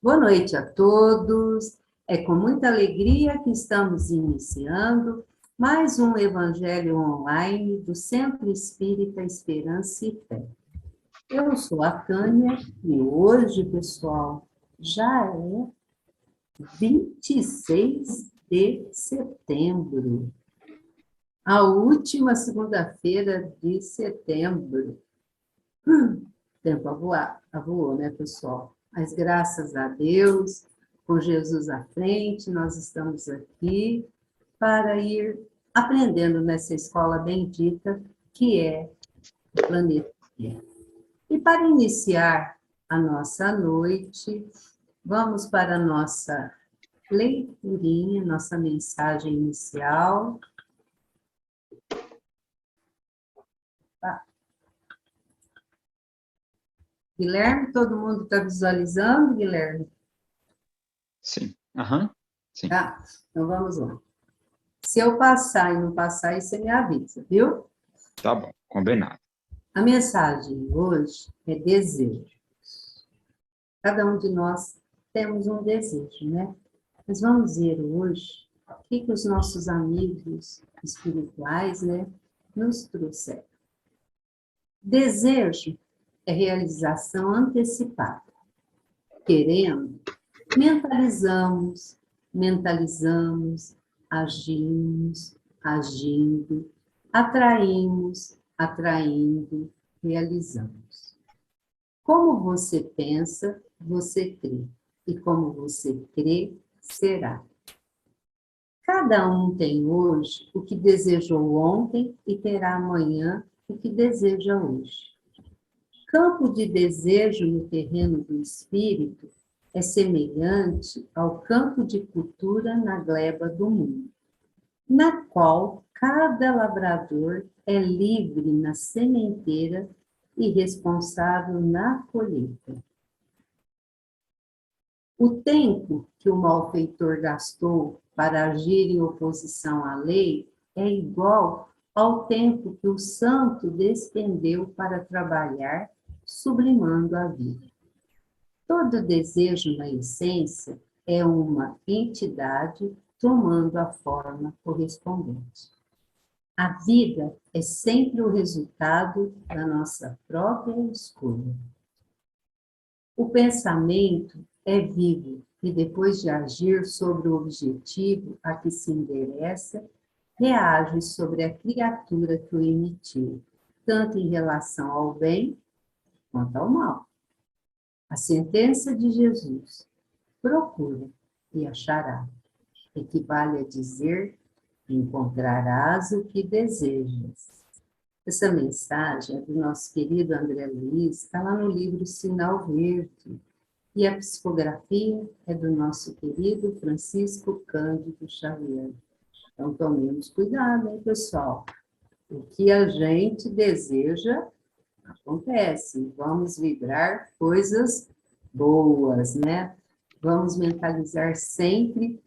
Boa noite a todos. É com muita alegria que estamos iniciando mais um Evangelho online do Centro Espírita Esperança e Fé. Eu sou a Tânia e hoje, pessoal, já é 26 de setembro, a última segunda-feira de setembro. O tempo voou, né, pessoal? Mas graças a Deus, com Jesus à frente, nós estamos aqui para ir aprendendo nessa escola bendita que é o planeta Terra. E para iniciar a nossa noite, vamos para a nossa leiturinha, nossa mensagem inicial. Guilherme, todo mundo está visualizando, Guilherme? Sim. Sim. Tá? Então vamos lá. Se eu passar e não passar, aí você me avisa, viu? Tá bom, combinado. A mensagem hoje é desejo. Cada um de nós temos um desejo, né? Mas vamos ver hoje o que os nossos amigos espirituais, né, nos trouxeram. Desejo é realização antecipada. Querendo, mentalizamos, agimos, agindo, atraindo, realizamos. Como você pensa, você crê. E como você crê, será. Cada um tem hoje o que desejou ontem e terá amanhã o que deseja hoje. Campo de desejo no terreno do espírito é semelhante ao campo de cultura na gleba do mundo, na qual cada lavrador é livre na sementeira e responsável na colheita. O tempo que o malfeitor gastou para agir em oposição à lei é igual ao tempo que o santo despendeu para trabalhar, sublimando a vida. Todo desejo, na essência, é uma entidade tomando a forma correspondente. A vida é sempre o resultado da nossa própria escolha. O pensamento é vivo e, depois de agir sobre o objetivo a que se endereça, reage sobre a criatura que o emitiu, tanto em relação ao bem quanto ao mal. A sentença de Jesus, procura e achará, equivale a dizer, encontrarás o que desejas. Essa mensagem é do nosso querido André Luiz, está lá no livro Sinal Verde, e a psicografia é do nosso querido Francisco Cândido Xavier. Então, tomemos cuidado, hein, pessoal? O que a gente deseja, acontece. Vamos vibrar coisas boas, né? Vamos mentalizar sempre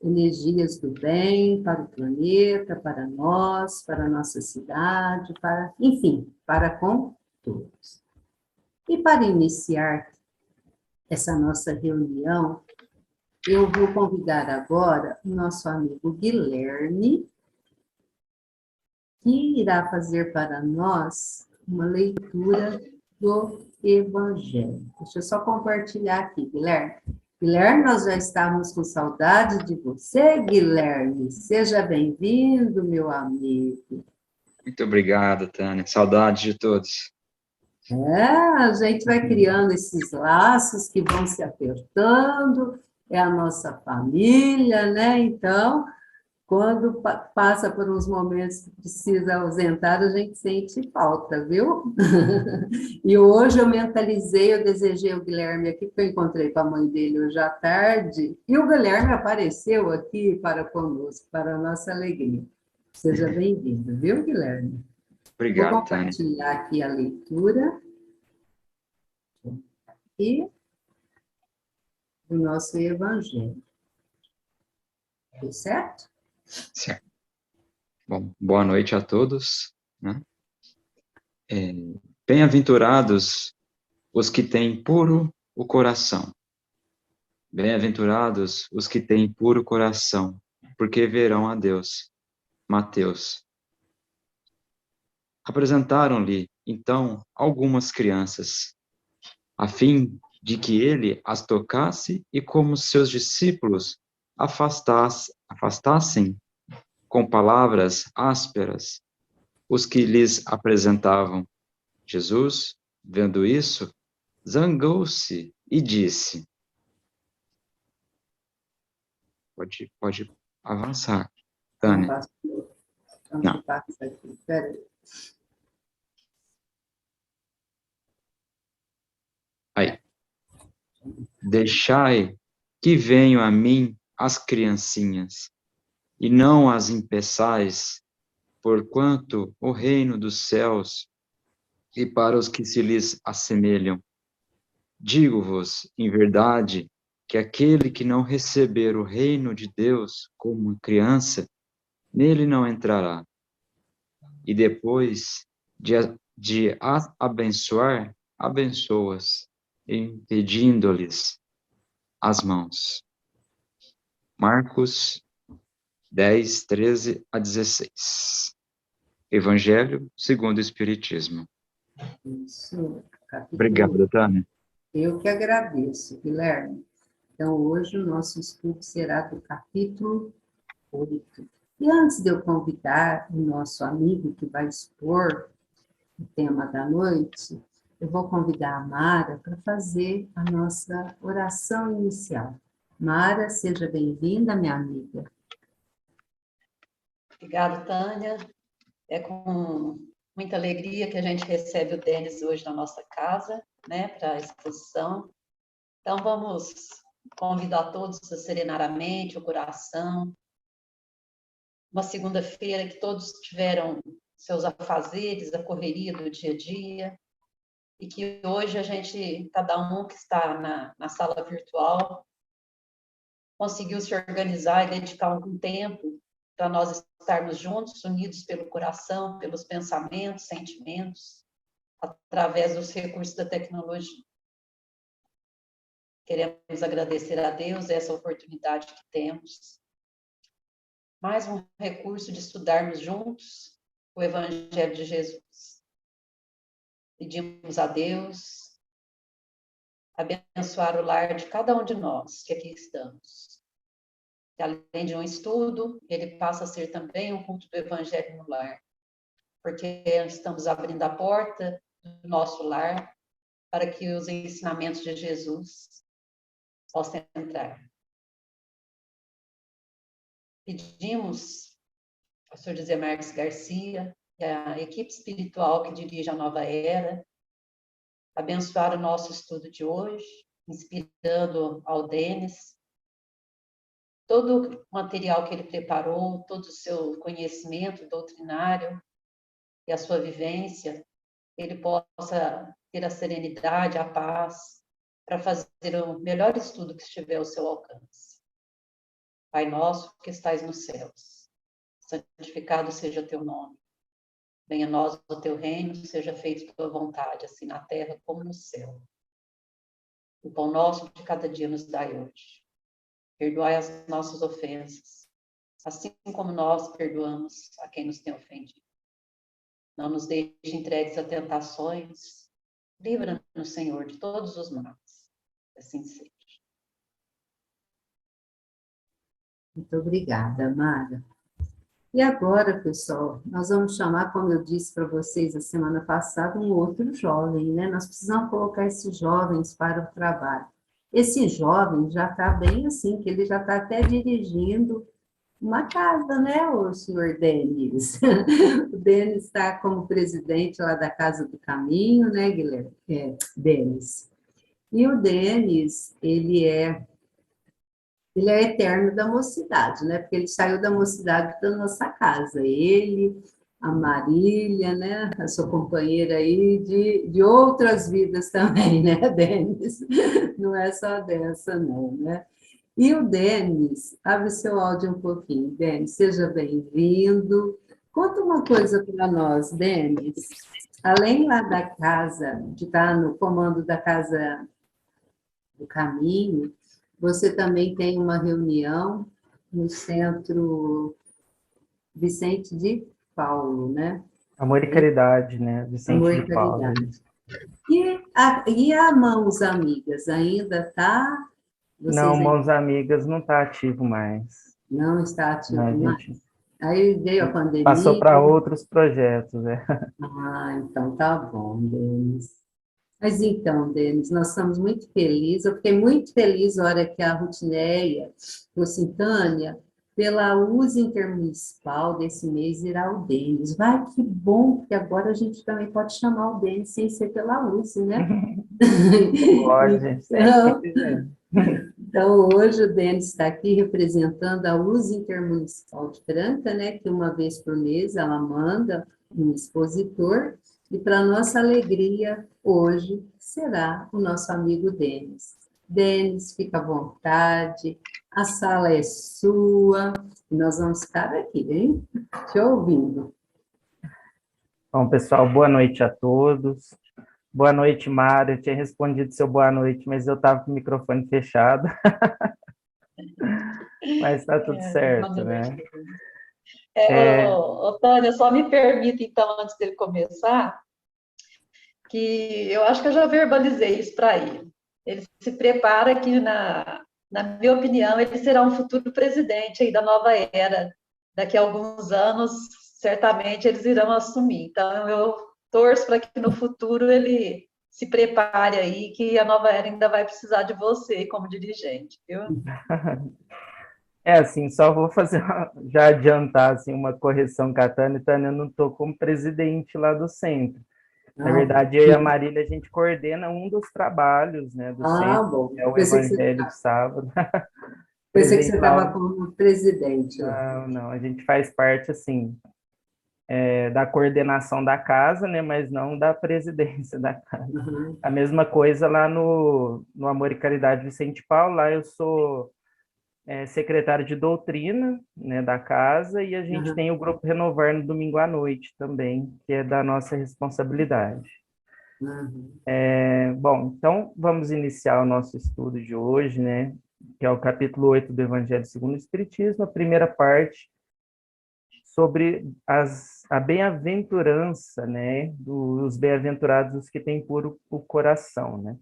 energias do bem para o planeta, para nós, para a nossa cidade, para, enfim, para com todos. E para iniciar essa nossa reunião, eu vou convidar agora o nosso amigo Guilherme, que irá fazer para nós uma leitura do Evangelho. Deixa eu só compartilhar aqui, Guilherme. Guilherme, nós já estávamos com saudade de você, Guilherme. Seja bem-vindo, meu amigo. Muito obrigado, Tânia. Saudades de todos. A gente vai criando esses laços que vão se apertando, é a nossa família, né? Então, quando passa por uns momentos que precisa ausentar, a gente sente falta, viu? E hoje eu mentalizei, eu desejei o Guilherme aqui, porque eu encontrei com a mãe dele hoje à tarde, e o Guilherme apareceu aqui para conosco, para a nossa alegria. Seja bem-vindo, viu, Guilherme? Vou Obrigado, Tânia. compartilhar aqui a leitura e do nosso Evangelho. Tudo certo? Certo. Bom, boa noite a todos, né? Bem-aventurados os que têm puro o coração, Bem-aventurados os que têm puro coração, porque verão a Deus. Mateus. Apresentaram-lhe, então, algumas crianças, a fim de que ele as tocasse e como seus discípulos afastassem com palavras ásperas os que lhes apresentavam. Jesus, vendo isso, zangou-se e disse: Pode avançar, Não, Tânia. pastor. Então, Não, passa aqui. Peraí. aí. Deixai que venham a mim as criancinhas, e não as impeçais, porquanto o reino dos céus e para os que se lhes assemelham. Digo-vos, em verdade, que aquele que não receber o reino de Deus como criança, nele não entrará. E depois de as abençoar, abençoas, impedindo-lhes as mãos. Marcos 10, 13 a 16. Evangelho segundo o Espiritismo. Isso, capítulo. Obrigado, Tânia. Eu que agradeço, Guilherme. Então, hoje o nosso estudo será do capítulo 8. E antes de eu convidar o nosso amigo que vai expor o tema da noite, eu vou convidar a Mara para fazer a nossa oração inicial. Mara, seja bem-vinda, minha amiga. Obrigada, Tânia. É com muita alegria que a gente recebe o Denis hoje na nossa casa, né, para a exposição. Então, vamos convidar todos a serenar a mente, o coração. Uma segunda-feira que todos tiveram seus afazeres, a correria do dia a dia, e que hoje a gente, cada um que está na sala virtual, conseguiu se organizar e dedicar algum tempo para nós estarmos juntos, unidos pelo coração, pelos pensamentos, sentimentos, através dos recursos da tecnologia. Queremos agradecer a Deus essa oportunidade que temos. Mais um recurso de estudarmos juntos o Evangelho de Jesus. Pedimos a Deus abençoar o lar de cada um de nós que aqui estamos. Que além de um estudo, ele passa a ser também um culto do Evangelho no lar. Porque estamos abrindo a porta do nosso lar para que os ensinamentos de Jesus possam entrar. Pedimos ao Sr. José Marques Garcia e a equipe espiritual que dirige a Nova Era, abençoar o nosso estudo de hoje, inspirando ao Denis, todo o material que ele preparou, todo o seu conhecimento doutrinário e a sua vivência, ele possa ter a serenidade, a paz, para fazer o melhor estudo que estiver ao seu alcance. Pai nosso que estais nos céus, santificado seja o teu nome. Venha a nós o teu reino, seja feita a tua vontade, assim na terra como no céu. O pão nosso de cada dia nos dai hoje. Perdoai as nossas ofensas, assim como nós perdoamos a quem nos tem ofendido. Não nos deixe entregues a tentações, livra-nos, Senhor, de todos os males. Assim seja. Muito obrigada, Mara. E agora, pessoal, nós vamos chamar, como eu disse para vocês a semana passada, um outro jovem, né? Nós precisamos colocar esses jovens para o trabalho. Esse jovem já está bem assim, que ele já está até dirigindo uma casa, né, o senhor Denis? O Denis está como presidente lá da Casa do Caminho, né, Guilherme? Denis. E o Denis, ele é eterno da mocidade, né? Porque ele saiu da mocidade da nossa casa. Ele, a Marília, né? A sua companheira aí de outras vidas também, né, Denis? Não é só dessa, não, né? E o Denis, abre seu áudio um pouquinho. Denis, seja bem-vindo. Conta uma coisa para nós, Denis. Além lá da casa, de estar no comando da Casa do Caminho, Você também tem uma reunião no Centro Vicente de Paulo, né? Amor e Caridade, né? Vicente Amor de e Paulo. Caridade. E a Mãos Amigas ainda está? Não, Vocês ainda Mãos Amigas não está ativo mais. não está Né? A ativo mais? gente Aí veio a passou pandemia. para outros projetos, né? Ah, então tá bom, Denis. Mas então, Denis, nós estamos muito felizes. Eu fiquei muito feliz na hora que a Rutineia trouxe em Tânia, pela uso intermunicipal desse mês irá o Denis. Vai, que bom, porque agora a gente também pode chamar o Denis sem ser pela USE, né? Pode, sempre que Então, quiser. então, hoje o Denis está aqui representando a USE Intermunicipal de Franca, né, que uma vez por mês ela manda um expositor, e para nossa alegria, hoje será o nosso amigo Denis. Denis, fica à vontade, a sala é sua, e nós vamos ficar aqui, hein? Te ouvindo. Bom, pessoal, boa noite a todos. Boa noite, Mário. Eu tinha respondido seu boa noite, mas eu estava com o microfone fechado. Mas está tudo certo, né? Tânia, só me permita, então, antes dele começar, que eu acho que eu já verbalizei isso para ele. Ele se prepara que, na minha opinião, ele será um futuro presidente aí da nova era. Daqui a alguns anos, certamente, eles irão assumir. Então, eu torço para que no futuro ele se prepare aí, que a nova era ainda vai precisar de você como dirigente, viu? É assim, só vou fazer, já adiantar assim, uma correção com a Tânia. Tânia, eu não estou como presidente lá do centro. Na Ah, verdade, eu e a Marília, a gente coordena um dos trabalhos, né, do centro, bom. que é o Evangelho de Sábado. Pensei que você Presente lá, estava como presidente lá. não, a gente faz parte, assim, da coordenação da casa, né, mas não da presidência da casa. Uhum. A mesma coisa lá no Amor e Caridade Vicente Paulo, lá eu sou secretário de doutrina, né, da casa, e a gente Uhum. tem o Grupo Renovar no domingo à noite também, que é da nossa responsabilidade. Uhum. Bom, então vamos iniciar o nosso estudo de hoje, né, que é o capítulo 8 do Evangelho segundo o Espiritismo, a primeira parte sobre a bem-aventurança, né, dos bem-aventurados os que têm puro o coração, né.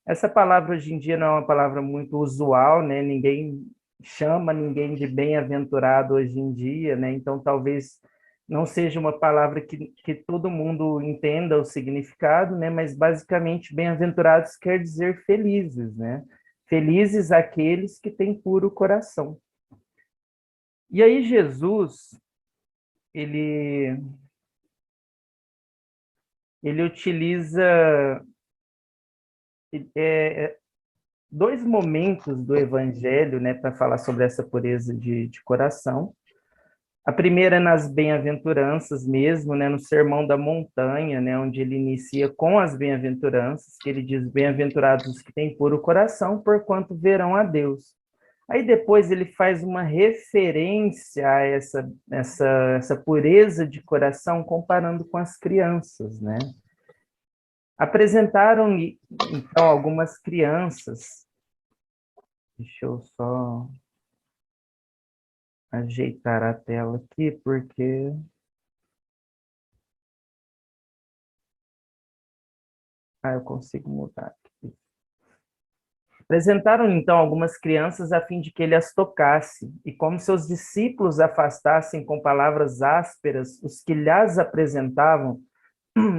Essa palavra hoje em dia não é uma palavra muito usual, né, ninguém chama ninguém de bem-aventurado hoje em dia, né, então talvez não seja uma palavra que todo mundo entenda o significado, né, mas basicamente bem-aventurados quer dizer felizes, né, felizes aqueles que têm puro coração. E aí Jesus, ele utiliza dois momentos do Evangelho, né, para falar sobre essa pureza de coração. A primeira é nas bem-aventuranças mesmo, né, no Sermão da Montanha, né, onde ele inicia com as bem-aventuranças, que ele diz: bem-aventurados os que têm puro coração, porquanto verão a Deus. Aí depois ele faz uma referência a essa pureza de coração, comparando com as crianças, né? Apresentaram, então, algumas crianças. Deixa eu só ajeitar a tela aqui, porque... eu consigo mudar aqui. Apresentaram, então, algumas crianças a fim de que ele as tocasse, e como seus discípulos afastassem com palavras ásperas os que lhes apresentavam,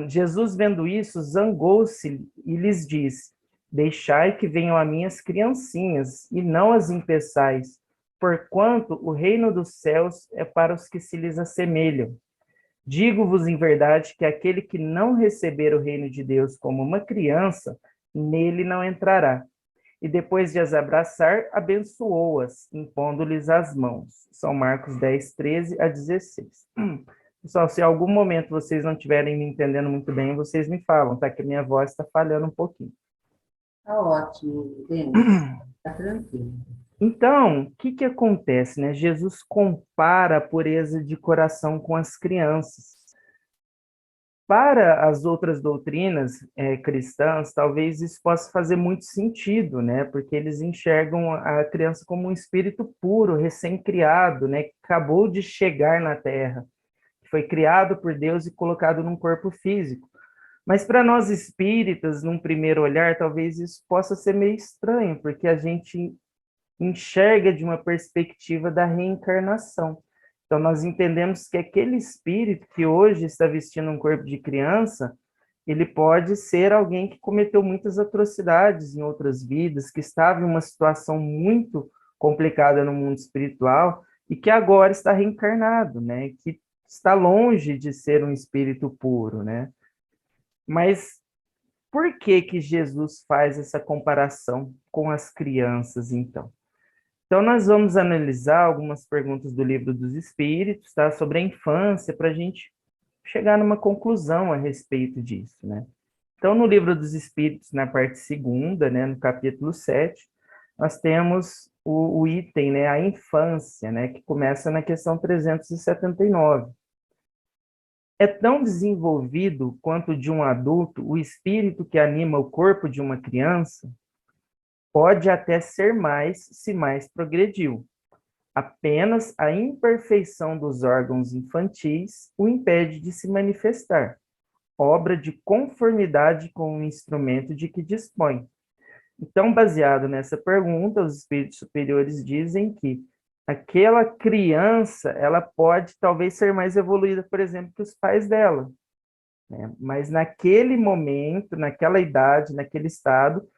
Jesus, vendo isso, zangou-se e lhes disse: deixai que venham a mim as criancinhas, e não as impeçais, porquanto o reino dos céus é para os que se lhes assemelham. Digo-vos em verdade que aquele que não receber o reino de Deus como uma criança, nele não entrará. E depois de as abraçar, abençoou-as, impondo-lhes as mãos. São Marcos 10, 13 a 16. Pessoal, se em algum momento vocês não estiverem me entendendo muito bem, vocês me falam, tá? Que a minha voz está falhando um pouquinho. Tá ótimo, Denis. Tá tranquilo. Então, o que acontece, né? Jesus compara a pureza de coração com as crianças. Para as outras doutrinas cristãs, talvez isso possa fazer muito sentido, né? Porque eles enxergam a criança como um espírito puro, recém-criado, né? Que acabou de chegar na Terra, que foi criado por Deus e colocado num corpo físico. Mas para nós espíritas, num primeiro olhar, talvez isso possa ser meio estranho, porque a gente enxerga de uma perspectiva da reencarnação. Então, nós entendemos que aquele espírito que hoje está vestindo um corpo de criança, ele pode ser alguém que cometeu muitas atrocidades em outras vidas, que estava em uma situação muito complicada no mundo espiritual e que agora está reencarnado, né? Que está longe de ser um espírito puro, né? Mas por que que Jesus faz essa comparação com as crianças, então? Então, nós vamos analisar algumas perguntas do Livro dos Espíritos, tá? Sobre a infância, para a gente chegar numa conclusão a respeito disso, né? Então, no Livro dos Espíritos, na parte segunda, né, no capítulo 7, nós temos o item, né, a infância, né, que começa na questão 379. É tão desenvolvido quanto de um adulto o espírito que anima o corpo de uma criança? Pode até ser mais, se mais progrediu. Apenas a imperfeição dos órgãos infantis o impede de se manifestar, obra de conformidade com o instrumento de que dispõe. Então, baseado nessa pergunta, os espíritos superiores dizem que aquela criança, ela pode talvez ser mais evoluída, por exemplo, que os pais dela, né? Mas naquele momento, naquela idade, naquele estado,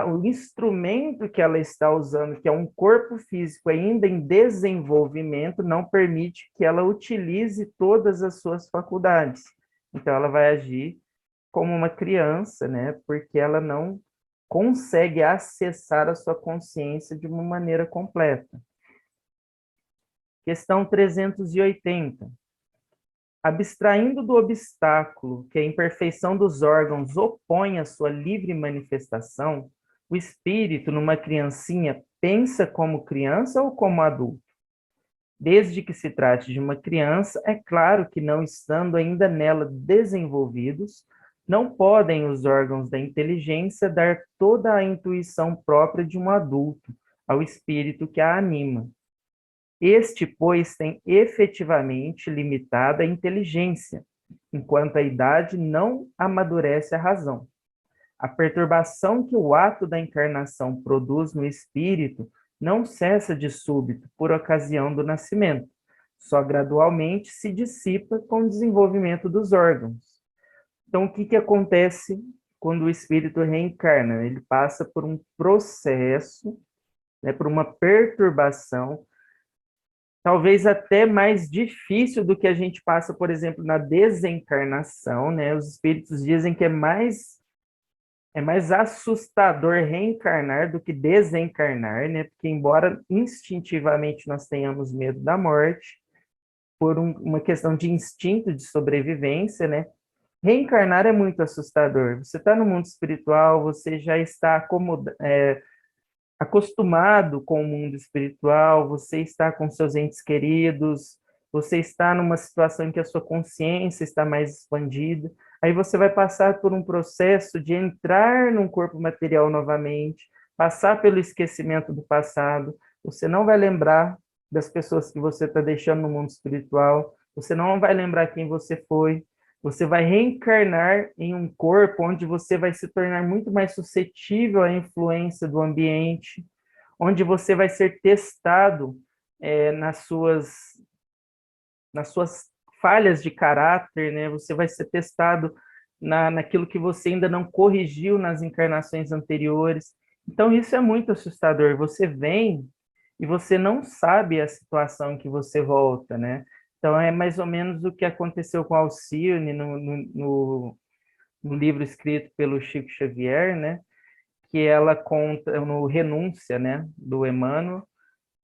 o instrumento que ela está usando, que é um corpo físico ainda em desenvolvimento, não permite que ela utilize todas as suas faculdades. Então, ela vai agir como uma criança, né? Porque ela não consegue acessar a sua consciência de uma maneira completa. Questão 380. Abstraindo do obstáculo que a imperfeição dos órgãos opõe à sua livre manifestação, o espírito, numa criancinha, pensa como criança ou como adulto? Desde que se trate de uma criança, é claro que, não estando ainda nela desenvolvidos, não podem os órgãos da inteligência dar toda a intuição própria de um adulto ao espírito que a anima. Este, pois, tem efetivamente limitada a inteligência, enquanto a idade não amadurece a razão. A perturbação que o ato da encarnação produz no espírito não cessa de súbito por ocasião do nascimento, só gradualmente se dissipa com o desenvolvimento dos órgãos. Então, o que acontece quando o espírito reencarna? Ele passa por um processo, né, por uma perturbação, talvez até mais difícil do que a gente passa, por exemplo, na desencarnação, né? Os espíritos dizem que é mais assustador reencarnar do que desencarnar, né? Porque embora instintivamente nós tenhamos medo da morte, por uma questão de instinto de sobrevivência, né? Reencarnar é muito assustador. Você está no mundo espiritual, você já está acostumado com o mundo espiritual, você está com seus entes queridos, você está numa situação em que a sua consciência está mais expandida, aí você vai passar por um processo de entrar num corpo material novamente, passar pelo esquecimento do passado, você não vai lembrar das pessoas que você está deixando no mundo espiritual, você não vai lembrar quem você foi, você vai reencarnar em um corpo onde você vai se tornar muito mais suscetível à influência do ambiente, onde você vai ser testado nas suas falhas de caráter, né? Você vai ser testado naquilo que você ainda não corrigiu nas encarnações anteriores. Então, isso é muito assustador. Você vem e você não sabe a situação em que você volta, né? Então, é mais ou menos o que aconteceu com Alcione no livro escrito pelo Chico Xavier, né? Que ela conta no Renúncia, né? Do Emmanuel,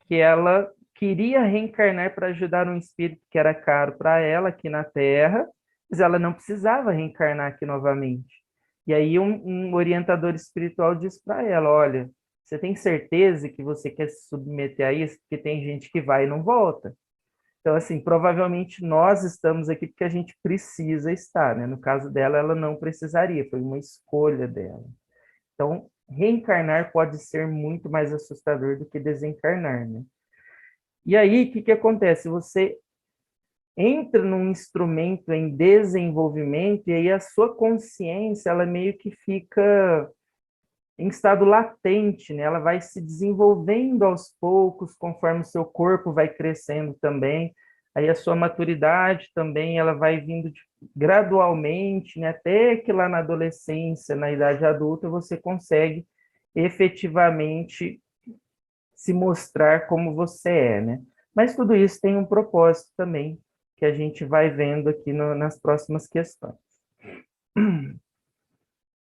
que ela queria reencarnar para ajudar um espírito que era caro para ela aqui na Terra, mas ela não precisava reencarnar aqui novamente. E aí um orientador espiritual disse para ela, olha, você tem certeza que você quer se submeter a isso? Porque tem gente que vai e não volta. Então, assim, provavelmente nós estamos aqui porque a gente precisa estar, né? No caso dela, ela não precisaria, foi uma escolha dela. Então, reencarnar pode ser muito mais assustador do que desencarnar, né? E aí, o que que acontece? Você entra num instrumento em desenvolvimento e aí a sua consciência, ela meio que fica em estado latente, né? Ela vai se desenvolvendo aos poucos, conforme o seu corpo vai crescendo também. Aí a sua maturidade também, ela vai vindo gradualmente, né? Até que lá na adolescência, na idade adulta, você consegue efetivamente se mostrar como você é, né? Mas tudo isso tem um propósito também, que a gente vai vendo aqui nas próximas questões.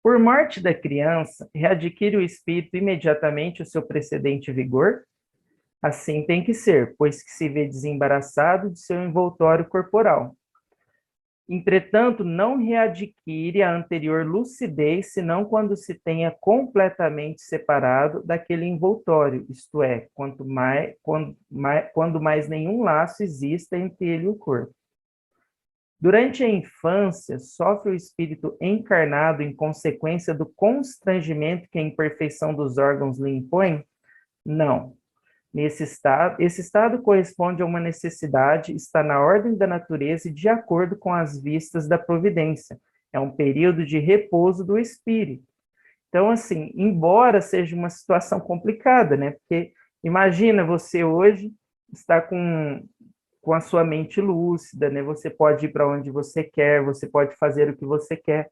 Por morte da criança, readquire o espírito imediatamente o seu precedente vigor? Assim tem que ser, pois que se vê desembaraçado de seu envoltório corporal. Entretanto, não readquire a anterior lucidez, senão quando se tenha completamente separado daquele envoltório, isto é, quando mais nenhum laço exista entre ele e o corpo. Durante a infância, sofre o espírito encarnado em consequência do constrangimento que a imperfeição dos órgãos lhe impõe? Não. Esse estado corresponde a uma necessidade, está na ordem da natureza e de acordo com as vistas da providência. É um período de repouso do espírito. Então, assim, embora seja uma situação complicada, né? Porque imagina você hoje está com a sua mente lúcida, né? Você pode ir para onde você quer, você pode fazer o que você quer.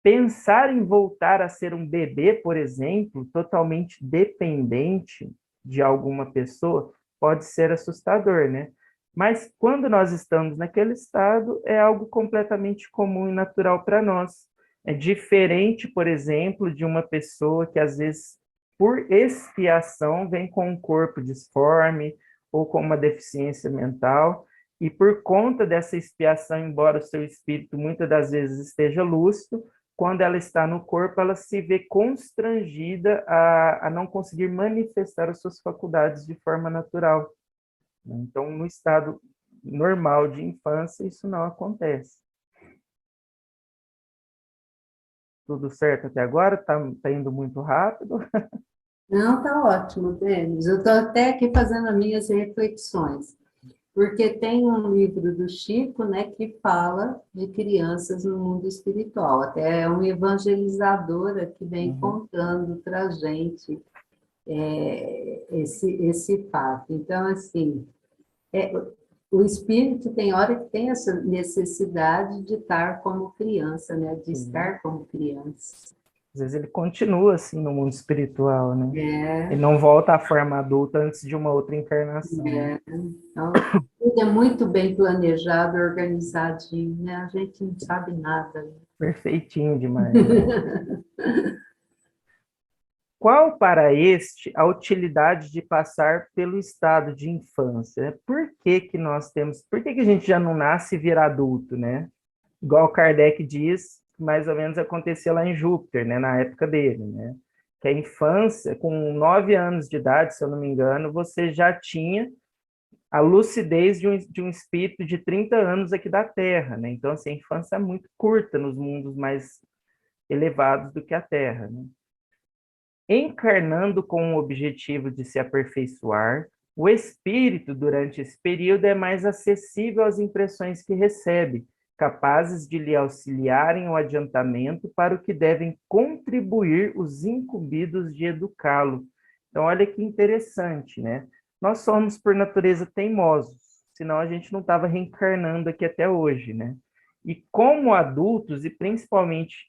Pensar em voltar a ser um bebê, por exemplo, totalmente dependente de alguma pessoa, pode ser assustador, né? Mas quando nós estamos naquele estado, é algo completamente comum e natural para nós. É diferente, por exemplo, de uma pessoa que às vezes, por expiação, vem com um corpo disforme ou com uma deficiência mental, e por conta dessa expiação, embora o seu espírito muitas das vezes esteja lúcido, quando ela está no corpo, ela se vê constrangida a não conseguir manifestar as suas faculdades de forma natural. Então, no estado normal de infância, isso não acontece. Tudo certo até agora? Tá indo muito rápido? Não, tá ótimo, Denis. Eu estou até aqui fazendo as minhas reflexões, porque tem um livro do Chico, né, que fala de crianças no mundo espiritual. Até é uma evangelizadora que vem contando para a gente esse fato. Então, assim, o espírito tem hora que tem essa necessidade de estar como criança, né, de estar como criança. Às vezes ele continua assim no mundo espiritual, né? É. Ele não volta à forma adulta antes de uma outra encarnação. Né? Então, tudo é muito bem planejado, organizadinho, né? A gente não sabe nada. Perfeitinho demais. Né? Qual para este a utilidade de passar pelo estado de infância? Por que que nós temos, por que que a gente já não nasce e vira adulto, né? Igual Kardec diz, mais ou menos acontecia lá em Júpiter, né, na época dele, né? Que a infância, com 9 anos de idade, se eu não me engano, você já tinha a lucidez de um espírito de 30 anos aqui da Terra, né? Então, assim, a infância é muito curta nos mundos mais elevados do que a Terra, né? Encarnando com o objetivo de se aperfeiçoar, o espírito, durante esse período, é mais acessível às impressões que recebe, capazes de lhe auxiliarem o adiantamento para o que devem contribuir os incumbidos de educá-lo. Então, olha que interessante, né? Nós somos, por natureza, teimosos, senão a gente não estava reencarnando aqui até hoje, né? E como adultos, e principalmente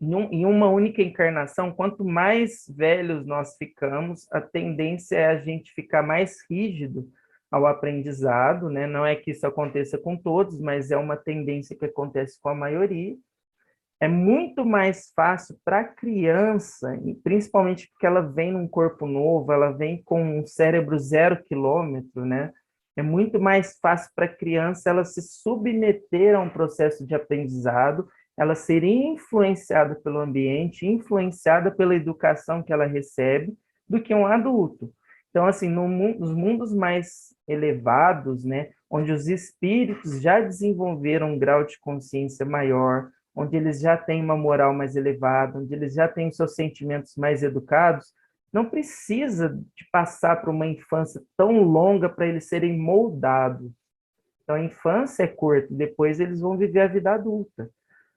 em uma única encarnação, quanto mais velhos nós ficamos, a tendência é a gente ficar mais rígido ao aprendizado, né? Não é que isso aconteça com todos, mas é uma tendência que acontece com a maioria. É muito mais fácil para a criança, e principalmente porque ela vem num corpo novo, ela vem com um cérebro 0 quilômetro, né? É muito mais fácil para a criança ela se submeter a um processo de aprendizado, ela ser influenciada pelo ambiente, influenciada pela educação que ela recebe, do que um adulto. Então, assim, nos mundos mais elevados, né, onde os espíritos já desenvolveram um grau de consciência maior, onde eles já têm uma moral mais elevada, onde eles já têm os seus sentimentos mais educados, não precisa de passar por uma infância tão longa para eles serem moldados. Então, a infância é curta, depois eles vão viver a vida adulta.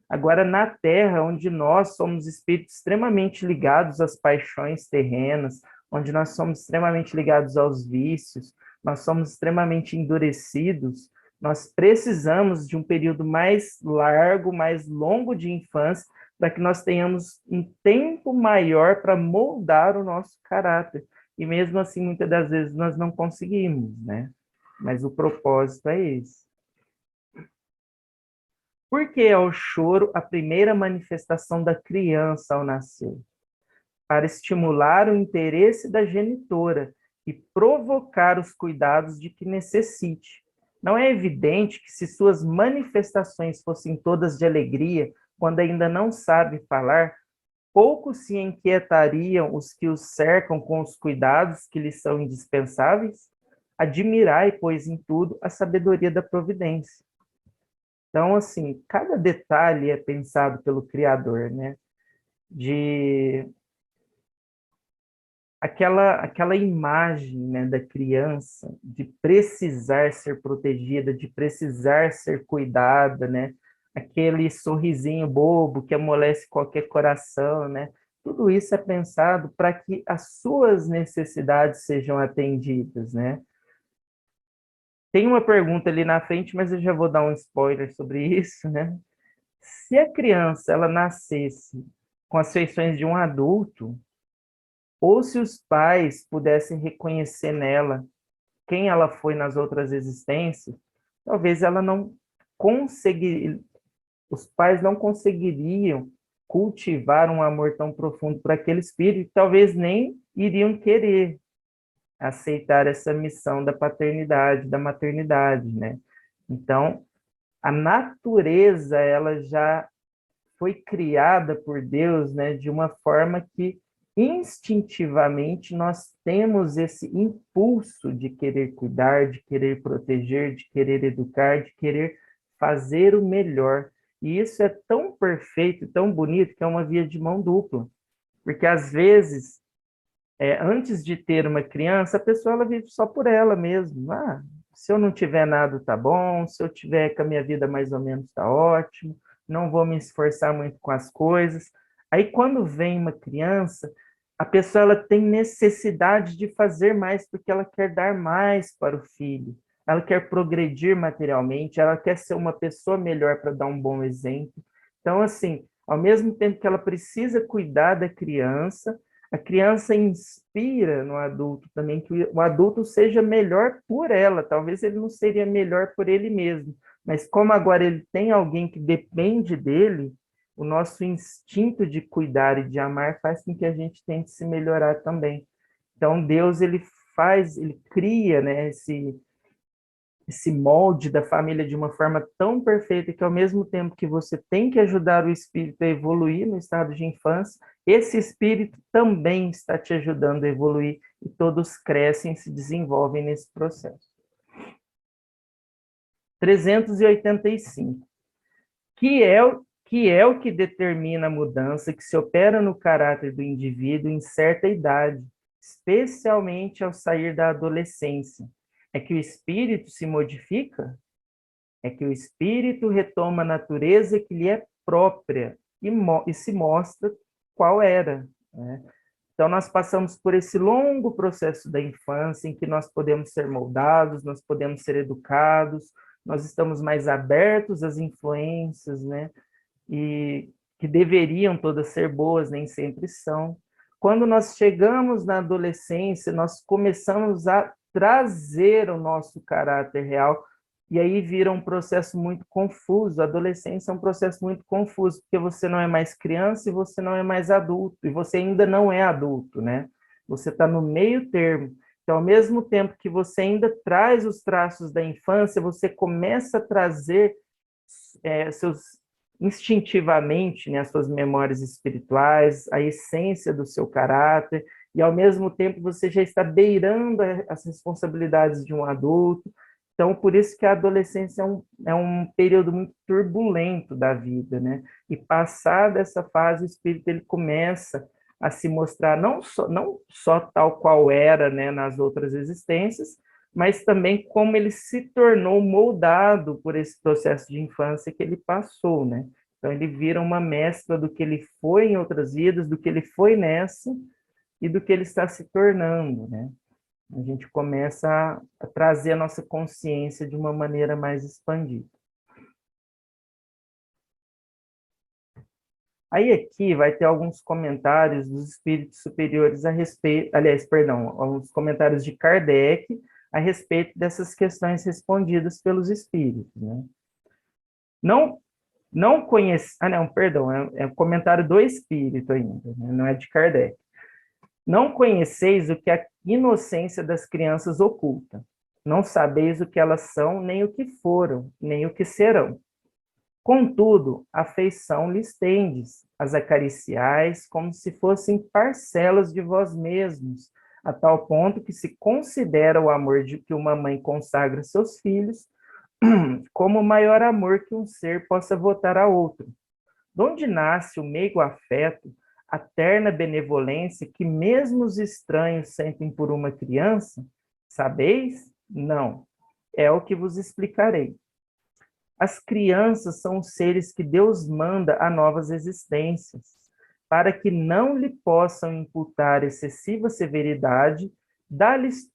Agora, na Terra, onde nós somos espíritos extremamente ligados às paixões terrenas, onde nós somos extremamente ligados aos vícios, nós somos extremamente endurecidos, nós precisamos de um período mais largo, mais longo de infância, para que nós tenhamos um tempo maior para moldar o nosso caráter. E mesmo assim, muitas das vezes, nós não conseguimos, né? Mas o propósito é esse. Por que é o choro a primeira manifestação da criança ao nascer? Para estimular o interesse da genitora e provocar os cuidados de que necessite. Não é evidente que se suas manifestações fossem todas de alegria, quando ainda não sabe falar, pouco se inquietariam os que os cercam com os cuidados que lhes são indispensáveis? Admirai, pois, em tudo a sabedoria da providência. Então, assim, cada detalhe é pensado pelo Criador, né? De aquela imagem, né, da criança, de precisar ser protegida, de precisar ser cuidada, né? Aquele sorrisinho bobo que amolece qualquer coração, né? Tudo isso é pensado para que as suas necessidades sejam atendidas, né? Tem uma pergunta ali na frente, mas eu já vou dar um spoiler sobre isso, né? Se a criança ela nascesse com as feições de um adulto, ou se os pais pudessem reconhecer nela quem ela foi nas outras existências, talvez ela não conseguiria, os pais não conseguiriam cultivar um amor tão profundo por aquele espírito, talvez nem iriam querer aceitar essa missão da paternidade, da maternidade, né? Então, a natureza, ela já foi criada por Deus, né, de uma forma que instintivamente nós temos esse impulso de querer cuidar, de querer proteger, de querer educar, de querer fazer o melhor. E isso é tão perfeito, tão bonito, que é uma via de mão dupla. Porque, às vezes, antes de ter uma criança, a pessoa ela vive só por ela mesma. Ah, se eu não tiver nada, tá bom. Se eu tiver com a minha vida mais ou menos, tá ótimo. Não vou me esforçar muito com as coisas. Aí, quando vem uma criança, a pessoa ela tem necessidade de fazer mais, porque ela quer dar mais para o filho. Ela quer progredir materialmente, ela quer ser uma pessoa melhor para dar um bom exemplo. Então, assim, ao mesmo tempo que ela precisa cuidar da criança, a criança inspira no adulto também que o adulto seja melhor por ela. Talvez ele não seria melhor por ele mesmo, mas como agora ele tem alguém que depende dele, o nosso instinto de cuidar e de amar faz com que a gente tente se melhorar também. Então Deus ele cria, né, esse molde da família de uma forma tão perfeita que, ao mesmo tempo que você tem que ajudar o espírito a evoluir no estado de infância, esse espírito também está te ajudando a evoluir e todos crescem e se desenvolvem nesse processo. 385. Que é o que determina a mudança que se opera no caráter do indivíduo em certa idade, especialmente ao sair da adolescência. É que o espírito se modifica? É que o espírito retoma a natureza que lhe é própria e se mostra qual era, né? Então, nós passamos por esse longo processo da infância em que nós podemos ser moldados, nós podemos ser educados, nós estamos mais abertos às influências, né? E que deveriam todas ser boas, nem sempre são. Quando nós chegamos na adolescência, nós começamos a trazer o nosso caráter real, e aí vira um processo muito confuso. A adolescência é um processo muito confuso, porque você não é mais criança e você não é mais adulto, e você ainda não é adulto, né? Você está no meio termo. Então, ao mesmo tempo que você ainda traz os traços da infância, você começa a trazer instintivamente, né, as suas memórias espirituais, a essência do seu caráter, e ao mesmo tempo você já está beirando as responsabilidades de um adulto. Então, por isso que a adolescência é um período muito turbulento da vida, né? E passar dessa fase, o espírito ele começa a se mostrar não só tal qual era, né, nas outras existências, mas também como ele se tornou moldado por esse processo de infância que ele passou, né? Então, ele vira uma mescla do que ele foi em outras vidas, do que ele foi nessa, e do que ele está se tornando, né? A gente começa a trazer a nossa consciência de uma maneira mais expandida. Aí aqui vai ter alguns comentários dos espíritos superiores a respeito, aliás, perdão, alguns comentários de Kardec a respeito dessas questões respondidas pelos espíritos, né? Não conhece, não, perdão, é um comentário do espírito ainda, né? Não é de Kardec. Não conheceis o que a inocência das crianças oculta. Não sabeis o que elas são, nem o que foram, nem o que serão. Contudo, afeição lhes tendes, as acariciais como se fossem parcelas de vós mesmos, a tal ponto que se considera o amor de que uma mãe consagra seus filhos como o maior amor que um ser possa votar a outro. Donde nasce o meigo afeto, a terna benevolência que mesmo os estranhos sentem por uma criança? Sabeis? Não. É o que vos explicarei. As crianças são os seres que Deus manda a novas existências, para que não lhe possam imputar excessiva severidade, dá-lhes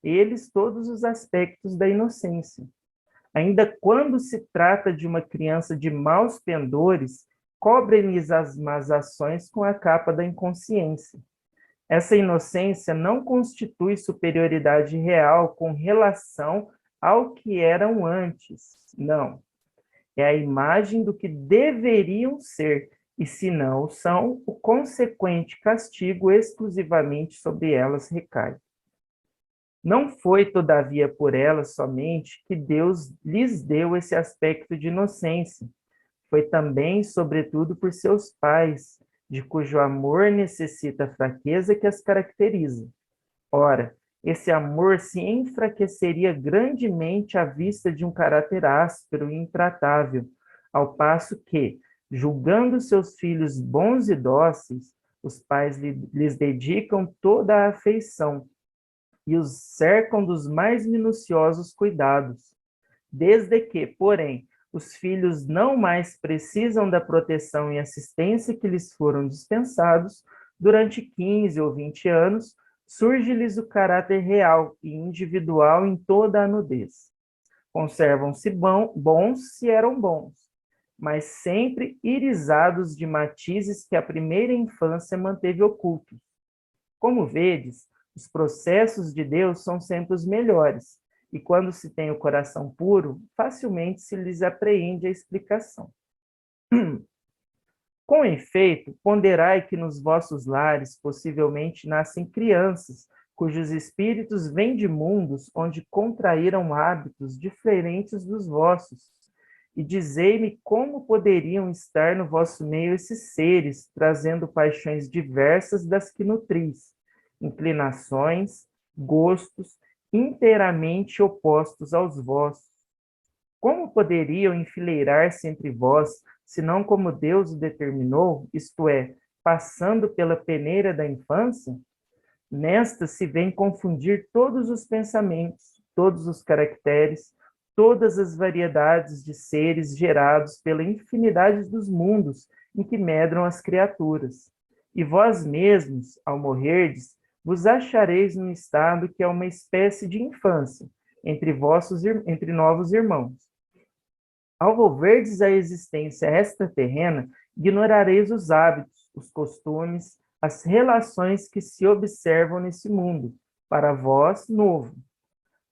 eles todos os aspectos da inocência. Ainda quando se trata de uma criança de maus pendores, cobrem-lhes as más ações com a capa da inconsciência. Essa inocência não constitui superioridade real com relação ao que eram antes, não. É a imagem do que deveriam ser, e se não são, o consequente castigo exclusivamente sobre elas recai. Não foi, todavia, por elas somente que Deus lhes deu esse aspecto de inocência. Foi também, sobretudo, por seus pais, de cujo amor necessita a fraqueza que as caracteriza. Ora, esse amor se enfraqueceria grandemente à vista de um caráter áspero e intratável, ao passo que, julgando seus filhos bons e dóceis, os pais lhes dedicam toda a afeição e os cercam dos mais minuciosos cuidados. Desde que, porém, os filhos não mais precisam da proteção e assistência que lhes foram dispensados, durante 15 ou 20 anos, surge-lhes o caráter real e individual em toda a nudez. Conservam-se bons se eram bons, mas sempre irisados de matizes que a primeira infância manteve ocultos. Como vedes, os processos de Deus são sempre os melhores, e quando se tem o coração puro, facilmente se lhes apreende a explicação. Com efeito, ponderai que nos vossos lares possivelmente nascem crianças, cujos espíritos vêm de mundos onde contraíram hábitos diferentes dos vossos, e dizei-me como poderiam estar no vosso meio esses seres, trazendo paixões diversas das que nutris, inclinações, gostos, inteiramente opostos aos vossos. Como poderiam enfileirar-se entre vós, senão como Deus o determinou, isto é, passando pela peneira da infância? Nesta se vem confundir todos os pensamentos, todos os caracteres, todas as variedades de seres gerados pela infinidade dos mundos em que medram as criaturas. E vós mesmos, ao morrerdes, vos achareis num estado que é uma espécie de infância, entre novos irmãos. Ao volverdes à existência extraterrena, ignorareis os hábitos, os costumes, as relações que se observam nesse mundo, para vós novo.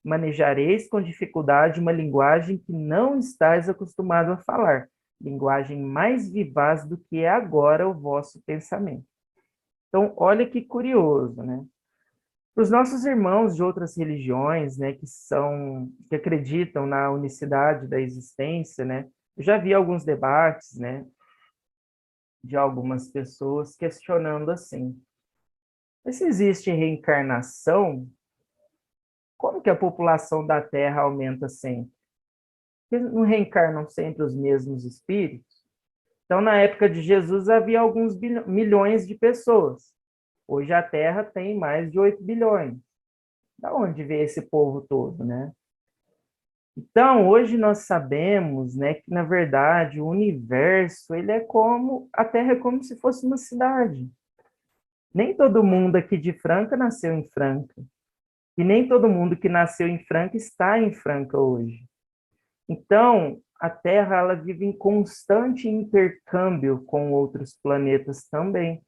Manejareis com dificuldade uma linguagem que não estáis acostumado a falar, linguagem mais vivaz do que é agora o vosso pensamento. Então, olha que curioso, né? Para os nossos irmãos de outras religiões, né, que acreditam na unicidade da existência, né, eu já vi alguns debates, né, de algumas pessoas questionando assim: Mas se existe reencarnação, como que a população da Terra aumenta sempre? Porque não reencarnam sempre os mesmos espíritos? Então, na época de Jesus, havia alguns milhões de pessoas. Hoje a Terra tem mais de 8 bilhões. Da onde veio esse povo todo, né? Então, hoje nós sabemos, né, que na verdade o universo, ele é como a Terra é como se fosse uma cidade. Nem todo mundo aqui de Franca nasceu em Franca, e nem todo mundo que nasceu em Franca está em Franca hoje. Então, a Terra ela vive em constante intercâmbio com outros planetas também,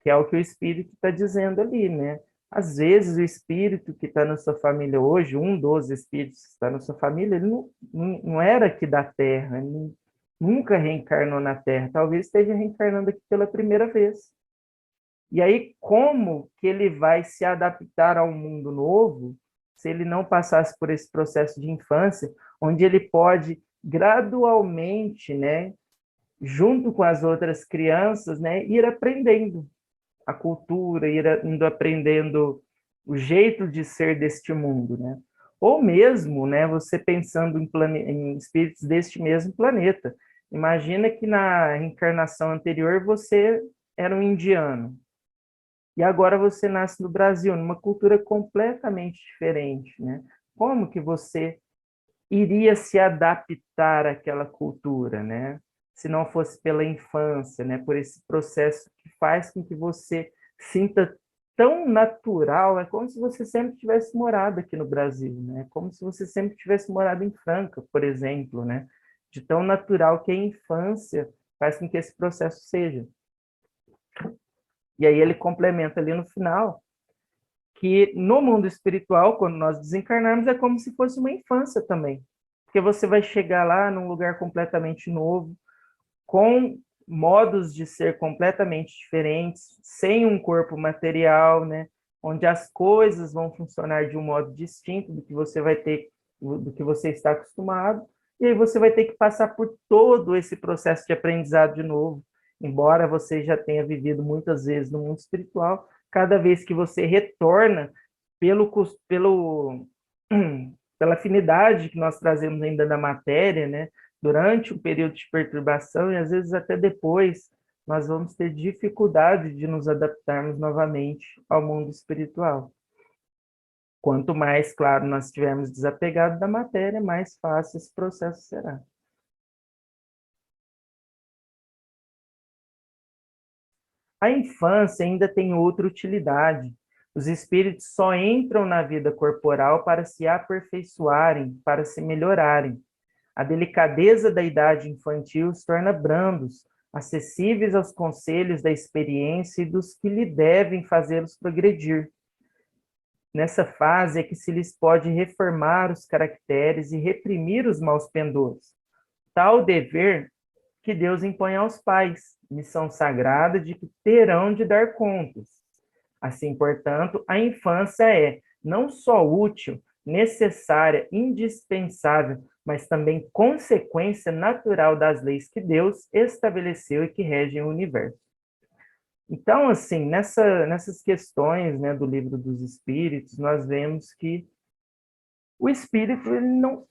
que é o que o espírito está dizendo ali, né? Às vezes, o espírito que está na sua família hoje, um dos espíritos que está na sua família, ele não era aqui da Terra, ele nunca reencarnou na Terra, talvez esteja reencarnando aqui pela primeira vez. E aí, como que ele vai se adaptar ao mundo novo se ele não passasse por esse processo de infância, onde ele pode gradualmente, né, junto com as outras crianças, né, ir aprendendo a cultura, indo aprendendo o jeito de ser deste mundo, né? Ou mesmo, né, você pensando em espíritos deste mesmo planeta. Imagina que na reencarnação anterior você era um indiano. E agora você nasce no Brasil, numa cultura completamente diferente, né? Como que você iria se adaptar àquela cultura, né? Se não fosse pela infância, né? Por esse processo que faz com que você sinta tão natural, é como se você sempre tivesse morado aqui no Brasil, né? Como se você sempre tivesse morado em Franca, por exemplo, né? De tão natural que a infância faz com que esse processo seja. E aí ele complementa ali no final que no mundo espiritual, quando nós desencarnarmos, é como se fosse uma infância também. Porque você vai chegar lá num lugar completamente novo, com modos de ser completamente diferentes, sem um corpo material, né? Onde as coisas vão funcionar de um modo distinto do que você vai ter, do que você está acostumado, e aí você vai ter que passar por todo esse processo de aprendizado de novo. Embora você já tenha vivido muitas vezes no mundo espiritual, cada vez que você retorna pelo pela afinidade que nós trazemos ainda da matéria, né? Durante o período de perturbação e às vezes até depois, nós vamos ter dificuldade de nos adaptarmos novamente ao mundo espiritual. Quanto mais, claro, nós estivermos desapegados da matéria, mais fácil esse processo será. A infância ainda tem outra utilidade. Os espíritos só entram na vida corporal para se aperfeiçoarem, para se melhorarem. A delicadeza da idade infantil os torna brandos, acessíveis aos conselhos da experiência e dos que lhe devem fazê-los progredir. Nessa fase é que se lhes pode reformar os caracteres e reprimir os maus pendores. Tal dever que Deus impõe aos pais, missão sagrada de que terão de dar contas. Assim, portanto, a infância é não só útil, necessária, indispensável, mas também consequência natural das leis que Deus estabeleceu e que regem o universo. Então, assim, nessas questões, né, do Livro dos Espíritos, nós vemos que o espírito ele não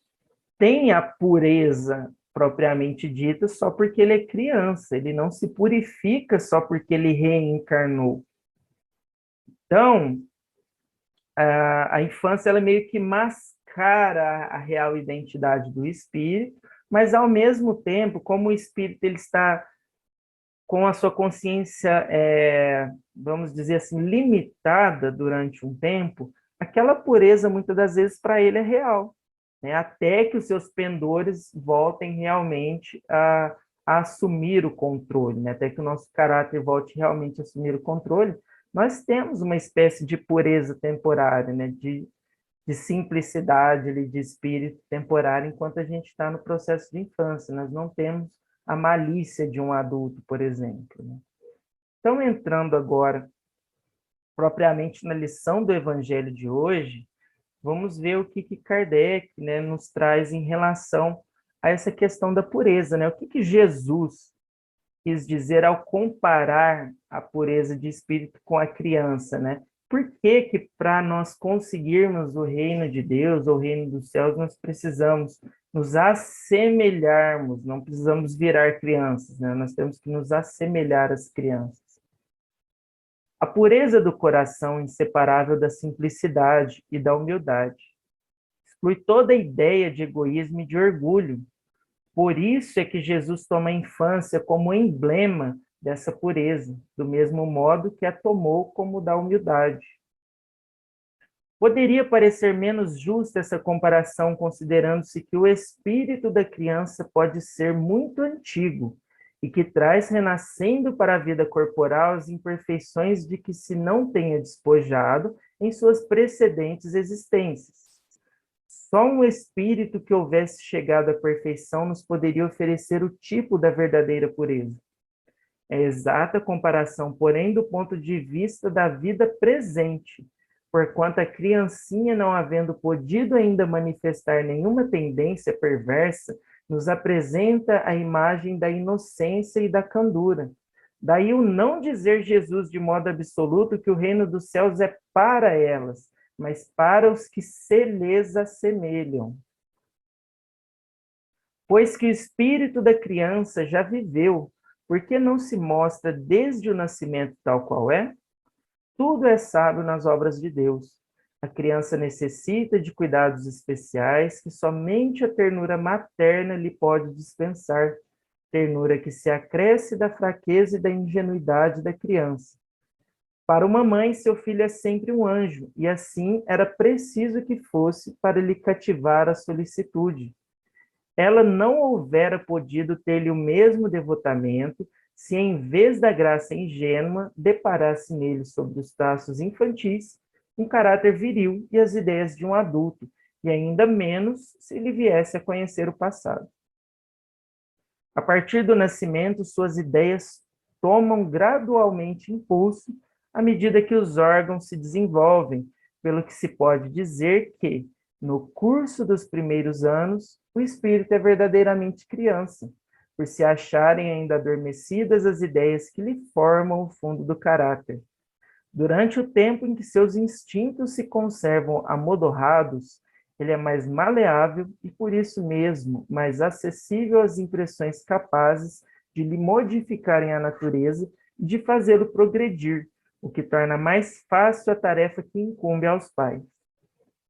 tem a pureza propriamente dita só porque ele é criança, ele não se purifica só porque ele reencarnou. Então, a infância ela meio que mascara a real identidade do espírito, mas ao mesmo tempo, como o espírito ele está com a sua consciência, vamos dizer assim, limitada durante um tempo, aquela pureza muitas das vezes para ele é real, né? Até que os seus pendores voltem realmente a assumir o controle, né? Até que o nosso caráter volte realmente a assumir o controle, nós temos uma espécie de pureza temporária, né? De simplicidade, ali, de espírito temporário, enquanto a gente está no processo de infância. Nós não temos a malícia de um adulto, por exemplo, né? Então, entrando agora propriamente na lição do Evangelho de hoje, vamos ver o que Kardec, né, nos traz em relação a essa questão da pureza, né? O que Jesus quis dizer ao comparar a pureza de espírito com a criança, né? Por que que para nós conseguirmos o reino de Deus, ou o reino dos céus, nós precisamos nos assemelharmos, não precisamos virar crianças, né? Nós temos que nos assemelhar às crianças. A pureza do coração, inseparável da simplicidade e da humildade, exclui toda a ideia de egoísmo e de orgulho. Por isso é que Jesus toma a infância como emblema dessa pureza, do mesmo modo que a tomou como da humildade. Poderia parecer menos justa essa comparação, considerando-se que o espírito da criança pode ser muito antigo e que traz renascendo para a vida corporal as imperfeições de que se não tenha despojado em suas precedentes existências. Só um espírito que houvesse chegado à perfeição nos poderia oferecer o tipo da verdadeira pureza. É exata comparação, porém, do ponto de vista da vida presente, porquanto a criancinha, não havendo podido ainda manifestar nenhuma tendência perversa, nos apresenta a imagem da inocência e da candura. Daí o não dizer Jesus de modo absoluto que o reino dos céus é para elas, mas para os que se lhes assemelham. Pois que o espírito da criança já viveu, por que não se mostra desde o nascimento tal qual é? Tudo é sábio nas obras de Deus. A criança necessita de cuidados especiais que somente a ternura materna lhe pode dispensar, ternura que se acresce da fraqueza e da ingenuidade da criança. Para uma mãe, seu filho é sempre um anjo, e assim era preciso que fosse para lhe cativar a solicitude. Ela não houvera podido ter-lhe o mesmo devotamento se, em vez da graça ingênua, deparasse nele, sobre os traços infantis, um caráter viril e as ideias de um adulto, e ainda menos se lhe viesse a conhecer o passado. A partir do nascimento, suas ideias tomam gradualmente impulso à medida que os órgãos se desenvolvem, pelo que se pode dizer que, no curso dos primeiros anos, o espírito é verdadeiramente criança, por se acharem ainda adormecidas as ideias que lhe formam o fundo do caráter. Durante o tempo em que seus instintos se conservam amodorrados, ele é mais maleável e, por isso mesmo, mais acessível às impressões capazes de lhe modificarem a natureza e de fazê-lo progredir, o que torna mais fácil a tarefa que incumbe aos pais.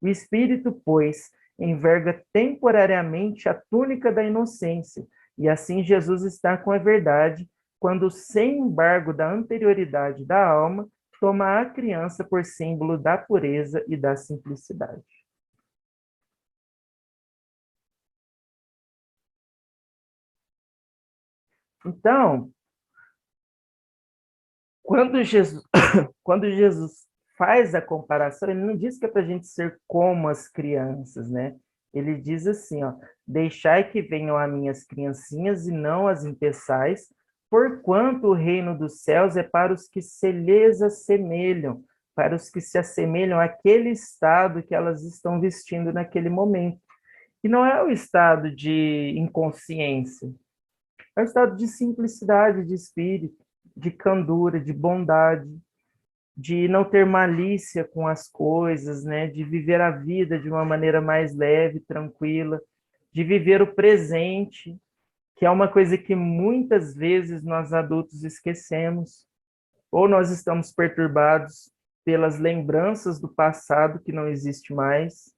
O espírito, pois, enverga temporariamente a túnica da inocência, e assim Jesus está com a verdade, quando, sem embargo da anterioridade da alma, toma a criança por símbolo da pureza e da simplicidade. Então, quando Jesus, quando Jesus faz a comparação, ele não diz que é para a gente ser como as crianças, né? Ele diz assim, ó, deixai que venham a mim as criancinhas e não as impeçais, porquanto o reino dos céus é para os que se lhes assemelham, para os que se assemelham àquele estado que elas estão vestindo naquele momento. E não é o estado de inconsciência, é o estado de simplicidade de espírito, de candura, de bondade, de não ter malícia com as coisas, né? De viver a vida de uma maneira mais leve, tranquila, de viver o presente, que é uma coisa que muitas vezes nós adultos esquecemos, ou nós estamos perturbados pelas lembranças do passado que não existe mais,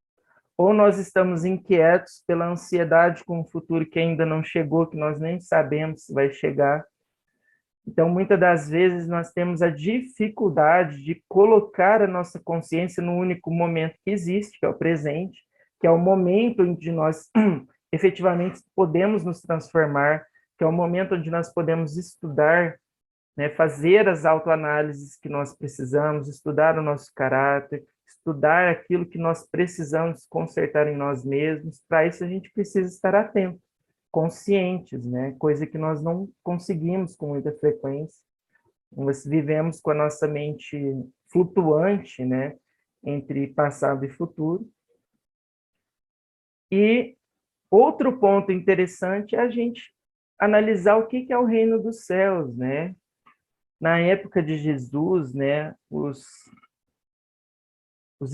ou nós estamos inquietos pela ansiedade com o futuro que ainda não chegou, que nós nem sabemos se vai chegar. Então, muitas das vezes, nós temos a dificuldade de colocar a nossa consciência no único momento que existe, que é o presente, que é o momento onde nós efetivamente podemos nos transformar, que é o momento onde nós podemos estudar, né, fazer as autoanálises que nós precisamos, estudar o nosso caráter, estudar aquilo que nós precisamos consertar em nós mesmos. Para isso, a gente precisa estar atento, conscientes, né? Coisa que nós não conseguimos com muita frequência. Nós vivemos com a nossa mente flutuante, né? Entre passado e futuro. E outro ponto interessante é a gente analisar o que é o reino dos céus, né? Na época de Jesus, né, os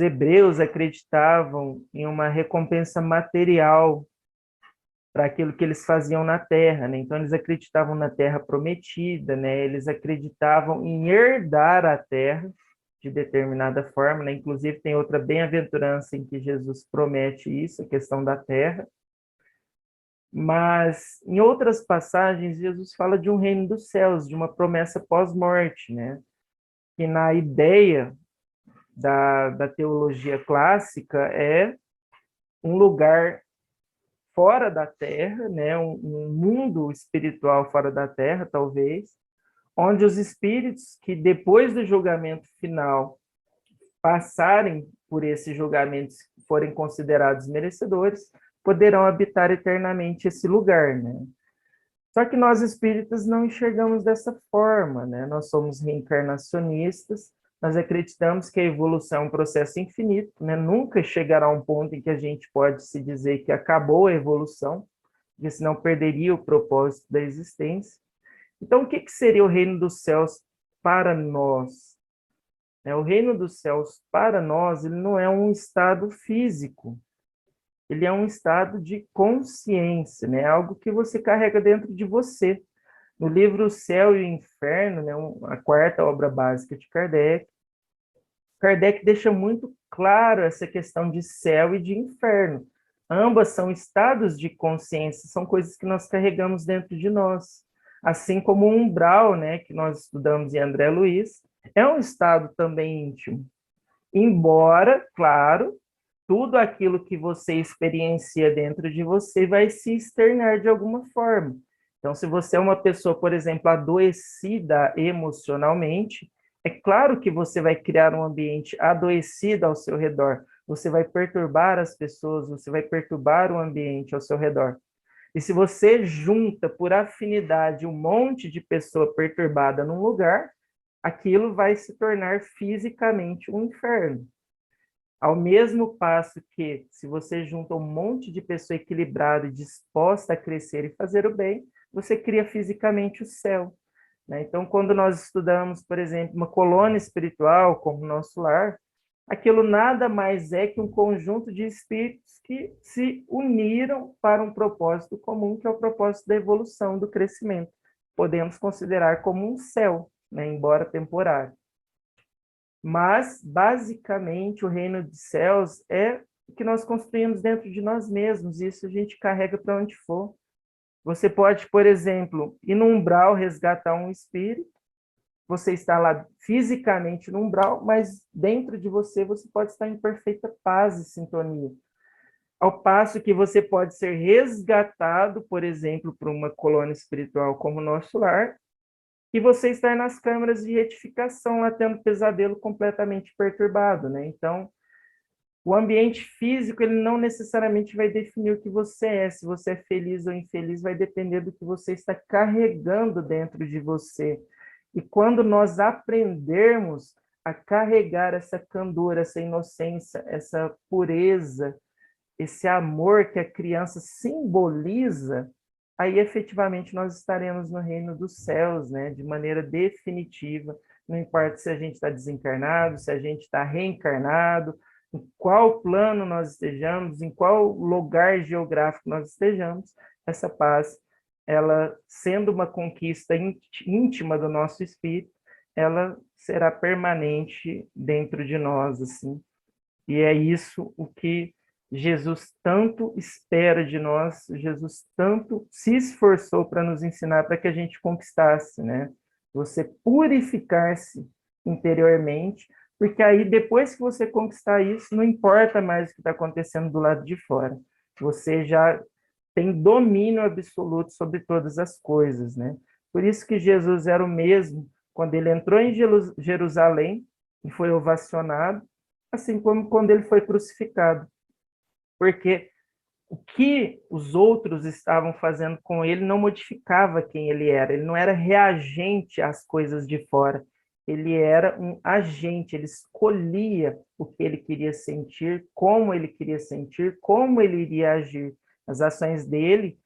hebreus acreditavam em uma recompensa material para aquilo que eles faziam na terra, né? Então eles acreditavam na terra prometida, né? Eles acreditavam em herdar a terra de determinada forma, né? Inclusive tem outra bem-aventurança em que Jesus promete isso, a questão da terra. Mas em outras passagens Jesus fala de um reino dos céus, de uma promessa pós-morte, né? Que na ideia da teologia clássica é um lugar fora da Terra, né? Um mundo espiritual fora da Terra, talvez, onde os espíritos que depois do julgamento final passarem por esse julgamento, forem considerados merecedores, poderão habitar eternamente esse lugar, né? Só que nós espíritas não enxergamos dessa forma, né? Nós somos reencarnacionistas, nós acreditamos que a evolução é um processo infinito, né? Nunca chegará a um ponto em que a gente pode se dizer que acabou a evolução, porque senão perderia o propósito da existência. Então, o que seria o reino dos céus para nós? O reino dos céus para nós, ele não é um estado físico, ele é um estado de consciência, né? Algo que você carrega dentro de você. No livro O Céu e o Inferno, né, a quarta obra básica de Kardec, Kardec deixa muito claro essa questão de céu e de inferno. Ambas são estados de consciência, são coisas que nós carregamos dentro de nós. Assim como o umbral, né, que nós estudamos em André Luiz, é um estado também íntimo. Embora, claro, tudo aquilo que você experiencia dentro de você vai se externar de alguma forma. Então, se você é uma pessoa, por exemplo, adoecida emocionalmente, é claro que você vai criar um ambiente adoecido ao seu redor. Você vai perturbar as pessoas, você vai perturbar o ambiente ao seu redor. E se você junta por afinidade um monte de pessoa perturbada num lugar, aquilo vai se tornar fisicamente um inferno. Ao mesmo passo que, se você junta um monte de pessoa equilibrada e disposta a crescer e fazer o bem, você cria fisicamente o céu, né? Então, quando nós estudamos, por exemplo, uma colônia espiritual, como o nosso lar, aquilo nada mais é que um conjunto de espíritos que se uniram para um propósito comum, que é o propósito da evolução, do crescimento. Podemos considerar como um céu, né? Embora temporário. Mas, basicamente, o reino dos céus é o que nós construímos dentro de nós mesmos, e isso a gente carrega para onde for. Você pode, por exemplo, ir no umbral resgatar um espírito, você está lá fisicamente no umbral, mas dentro de você você pode estar em perfeita paz e sintonia. Ao passo que você pode ser resgatado, por exemplo, por uma colônia espiritual como o nosso lar, e você estar nas câmaras de retificação, lá tendo pesadelo completamente perturbado, né? Então, o ambiente físico, ele não necessariamente vai definir o que você é. Se você é feliz ou infeliz, vai depender do que você está carregando dentro de você. E quando nós aprendermos a carregar essa candor, essa inocência, essa pureza, esse amor que a criança simboliza, aí efetivamente nós estaremos no reino dos céus, né? De maneira definitiva. Não importa se a gente está desencarnado, se a gente está reencarnado, em qual plano nós estejamos, em qual lugar geográfico nós estejamos, essa paz, ela sendo uma conquista íntima do nosso espírito, ela será permanente dentro de nós, assim. E é isso o que Jesus tanto espera de nós, Jesus tanto se esforçou para nos ensinar, para que a gente conquistasse, né? Você purificar-se interiormente, porque aí depois que você conquistar isso, não importa mais o que está acontecendo do lado de fora. Você já tem domínio absoluto sobre todas as coisas, né? Por isso que Jesus era o mesmo quando ele entrou em Jerusalém e foi ovacionado, assim como quando ele foi crucificado. Porque o que os outros estavam fazendo com ele não modificava quem ele não era reagente às coisas de fora, ele era um agente, ele escolhia o que ele queria sentir, como ele queria sentir, como ele iria agir. As ações dele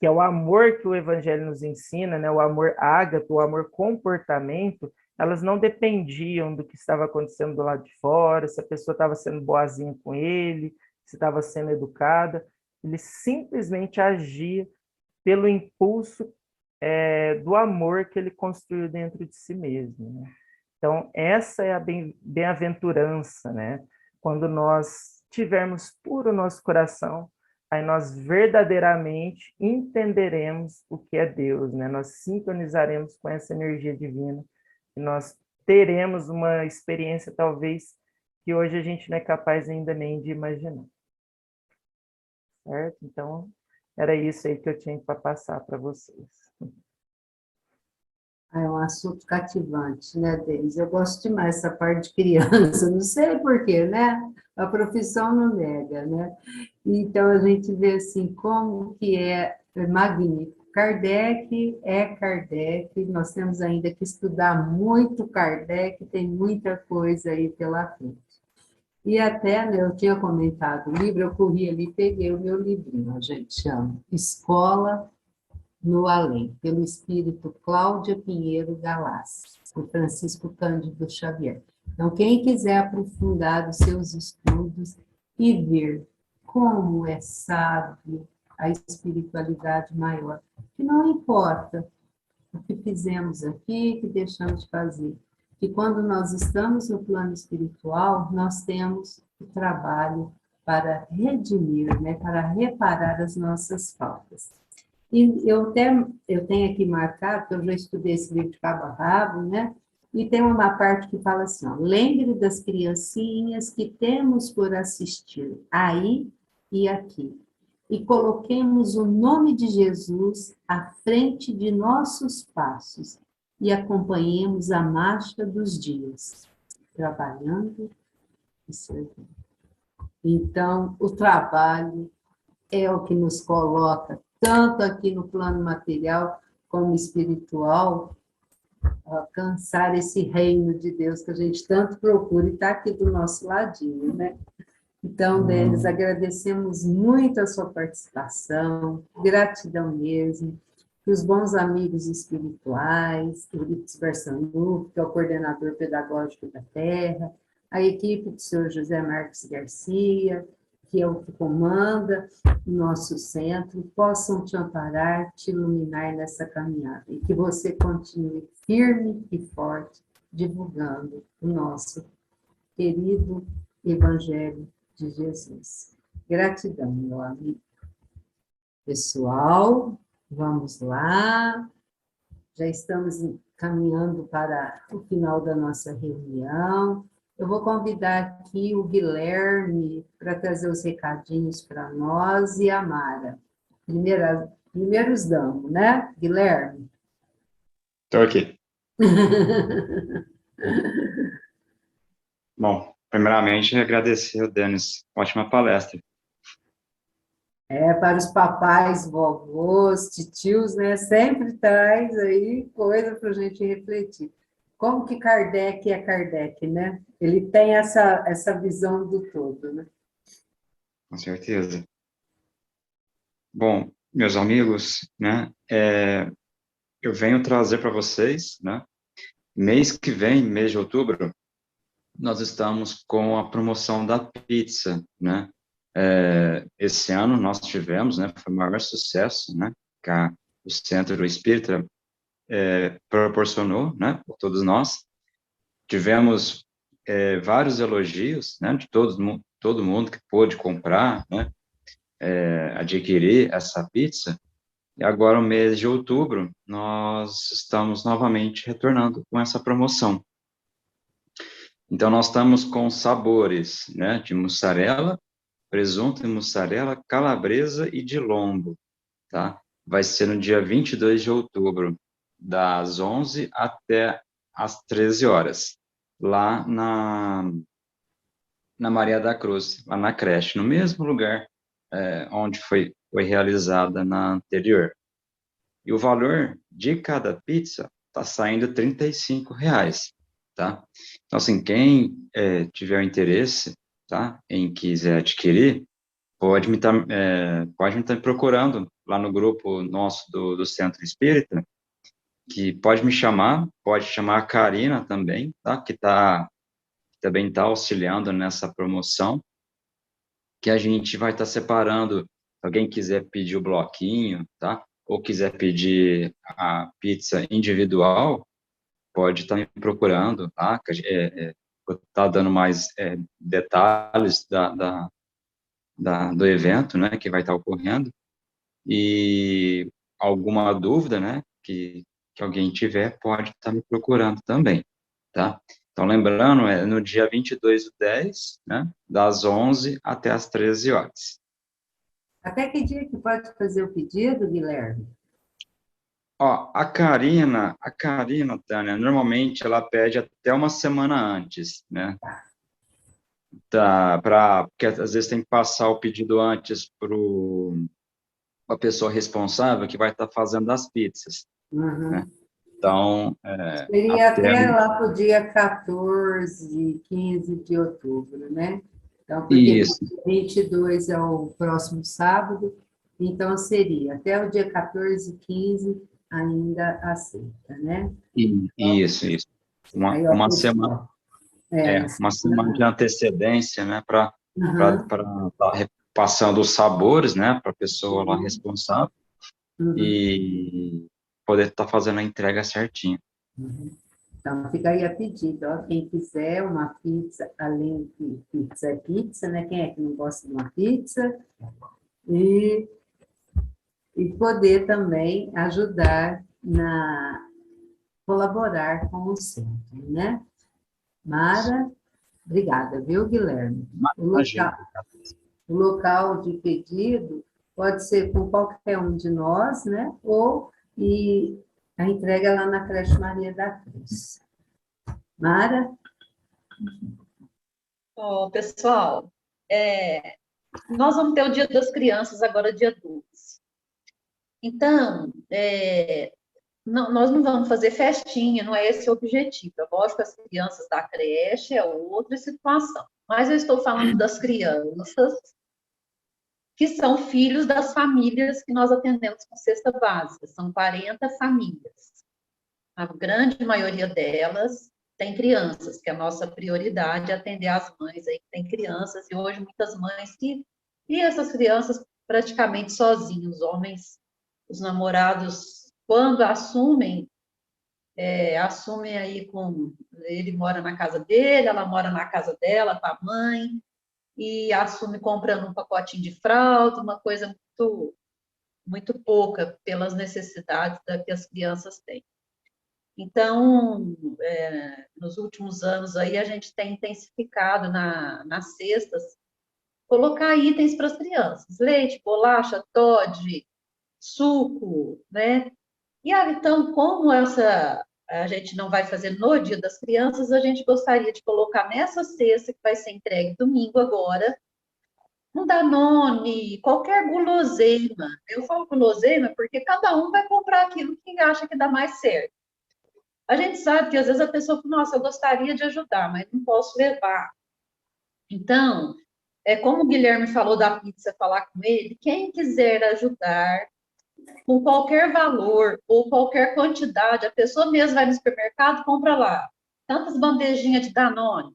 que é o amor que o Evangelho nos ensina, né? O amor ágape, o amor comportamento, elas não dependiam do que estava acontecendo do lado de fora, se a pessoa estava sendo boazinha com ele, se estava sendo educada. Ele simplesmente agia pelo impulso do amor que ele construiu dentro de si mesmo, né? Então, essa é a bem-aventurança, né? Quando nós tivermos puro o nosso coração, aí nós verdadeiramente entenderemos o que é Deus, né? Nós sintonizaremos com essa energia divina e nós teremos uma experiência, talvez, que hoje a gente não é capaz ainda nem de imaginar. Certo? Então, era isso aí que eu tinha para passar para vocês. É um assunto cativante, né, Denis? Eu gosto demais dessa parte de criança, não sei porquê, né? A profissão não nega, né? Então, a gente vê, assim, como que é magnífico. Kardec é Kardec, nós temos ainda que estudar muito Kardec, tem muita coisa aí pela frente. E até, né, eu tinha comentado o livro, eu corri ali e peguei o meu livrinho, a gente chama Escola no Além, pelo espírito Cláudia Pinheiro Galás, por Francisco Cândido Xavier. Então, quem quiser aprofundar os seus estudos e ver como é sábio a espiritualidade maior, que não importa o que fizemos aqui, que deixamos de fazer, que quando nós estamos no plano espiritual, nós temos o trabalho para redimir, né, para reparar as nossas faltas. E eu tenho aqui marcado, que eu já estudei esse livro de cabo a rabo, né? E tem uma parte que fala assim, ó, lembre das criancinhas que temos por assistir, aí e aqui. E coloquemos o nome de Jesus à frente de nossos passos e acompanhemos a marcha dos dias, trabalhando e servindo. Então, o trabalho é o que nos coloca, tanto aqui no plano material como espiritual, alcançar esse reino de Deus que a gente tanto procura e está aqui do nosso ladinho, né? Então, Denis, agradecemos muito a sua participação, gratidão mesmo, os bons amigos espirituais, Euripides Barçanufo, que é o coordenador pedagógico da Terra, a equipe do senhor José Marques Garcia, que é o que comanda o nosso centro, possam te amparar, te iluminar nessa caminhada, e que você continue firme e forte, divulgando o nosso querido Evangelho de Jesus. Gratidão, meu amigo. Pessoal, vamos lá. Já estamos caminhando para o final da nossa reunião. Eu vou convidar aqui o Guilherme para trazer os recadinhos para nós e a Mara. Primeiros damos, né, Guilherme? Estou aqui. Bom, primeiramente, agradecer ao Denis. Ótima palestra. Para os papais, vovôs, titios, né? Sempre traz aí coisa para a gente refletir. Como que Kardec é Kardec, né? Ele tem essa visão do todo, né? Com certeza. Bom, meus amigos, né? Eu venho trazer para vocês, né? Mês que vem, mês de outubro, nós estamos com a promoção da pizza, né? Esse ano nós tivemos, né? Foi o maior sucesso, né? Que o Centro Espírita proporcionou, né? Por todos nós. Tivemos vários elogios, né? De todo mundo que pôde comprar, né? Adquirir essa pizza. E agora, no mês de outubro, nós estamos novamente retornando com essa promoção. Então, nós estamos com sabores, né, de mussarela, presunto e mussarela, calabresa e de lombo, tá? Vai ser no dia 22 de outubro, das 11 até às 13 horas, lá na Maria da Cruz, lá na creche, no mesmo lugar onde foi realizada na anterior. E o valor de cada pizza está saindo R$ 35,00, tá? Então, assim, quem tiver interesse, tá, em quiser adquirir, pode me estar procurando lá no grupo nosso do Centro Espírita, que pode me chamar, pode chamar a Karina também, tá? Que também está auxiliando nessa promoção, que a gente vai estar separando, se alguém quiser pedir o bloquinho, tá? Ou quiser pedir a pizza individual, pode estar me procurando, tá? Vou estar dando mais detalhes do evento, né, que vai estar ocorrendo, e alguma dúvida, né, que alguém tiver, pode estar me procurando também, tá? Então, lembrando, é no dia 22/10, né, das 11 até as 13 horas. Até que dia que pode fazer o pedido, Guilherme? Ó, a Karina, Tânia, normalmente ela pede até uma semana antes, né? Porque às vezes tem que passar o pedido antes para a pessoa responsável que vai estar fazendo as pizzas, né? Então, Seria até... até lá para o dia 14, 15 de outubro, né? Então, porque Isso, 22 é o próximo sábado, então seria até o dia 14, 15 ainda aceita, né? isso. Aí, ó, Uma semana, pessoal, uma uma semana de semana. antecedência, né, para Aham, estar passando os sabores, né, para a pessoa lá uhum, responsável uhum, e poder estar fazendo a entrega certinha. uhum. Então, fica aí a pedido, ó, quem quiser uma pizza, além de pizza é pizza, né? Quem é que não gosta de uma pizza? E, e poder também ajudar colaborar com o centro, né? Mara, obrigada, viu, Guilherme? Imagina. O local de pedido pode ser com qualquer um de nós, né? E a entrega lá na creche Maria da Cruz. Mara? Ó, pessoal, nós vamos ter o Dia das Crianças agora, dia 12. Então, nós não vamos fazer festinha, não é esse o objetivo. É lógico que as crianças da creche é outra situação. Mas eu estou falando das crianças que são filhos das famílias que nós atendemos com cesta básica. São 40 famílias. A grande maioria delas tem crianças, que é a nossa prioridade é atender as mães aí que têm crianças, e hoje muitas mães e essas crianças praticamente sozinhos, os homens, os namorados, quando assumem aí ele mora na casa dele, ela mora na casa dela com a mãe, e assume comprando um pacotinho de fralda, uma coisa muito, muito pouca pelas necessidades que as crianças têm. Então, nos últimos anos aí, a gente tem intensificado nas cestas, colocar itens para as crianças, leite, bolacha, Toddy, suco, né? Então, como a gente não vai fazer no Dia das Crianças, a gente gostaria de colocar nessa cesta, que vai ser entregue domingo agora, um Danone, qualquer guloseima. Eu falo guloseima porque cada um vai comprar aquilo que acha que dá mais certo. A gente sabe que às vezes a pessoa fala, nossa, eu gostaria de ajudar, mas não posso levar. Então, como o Guilherme falou da pizza, falar com ele, quem quiser ajudar, com qualquer valor ou qualquer quantidade, a pessoa mesmo vai no supermercado, compra lá tantas bandejinhas de Danone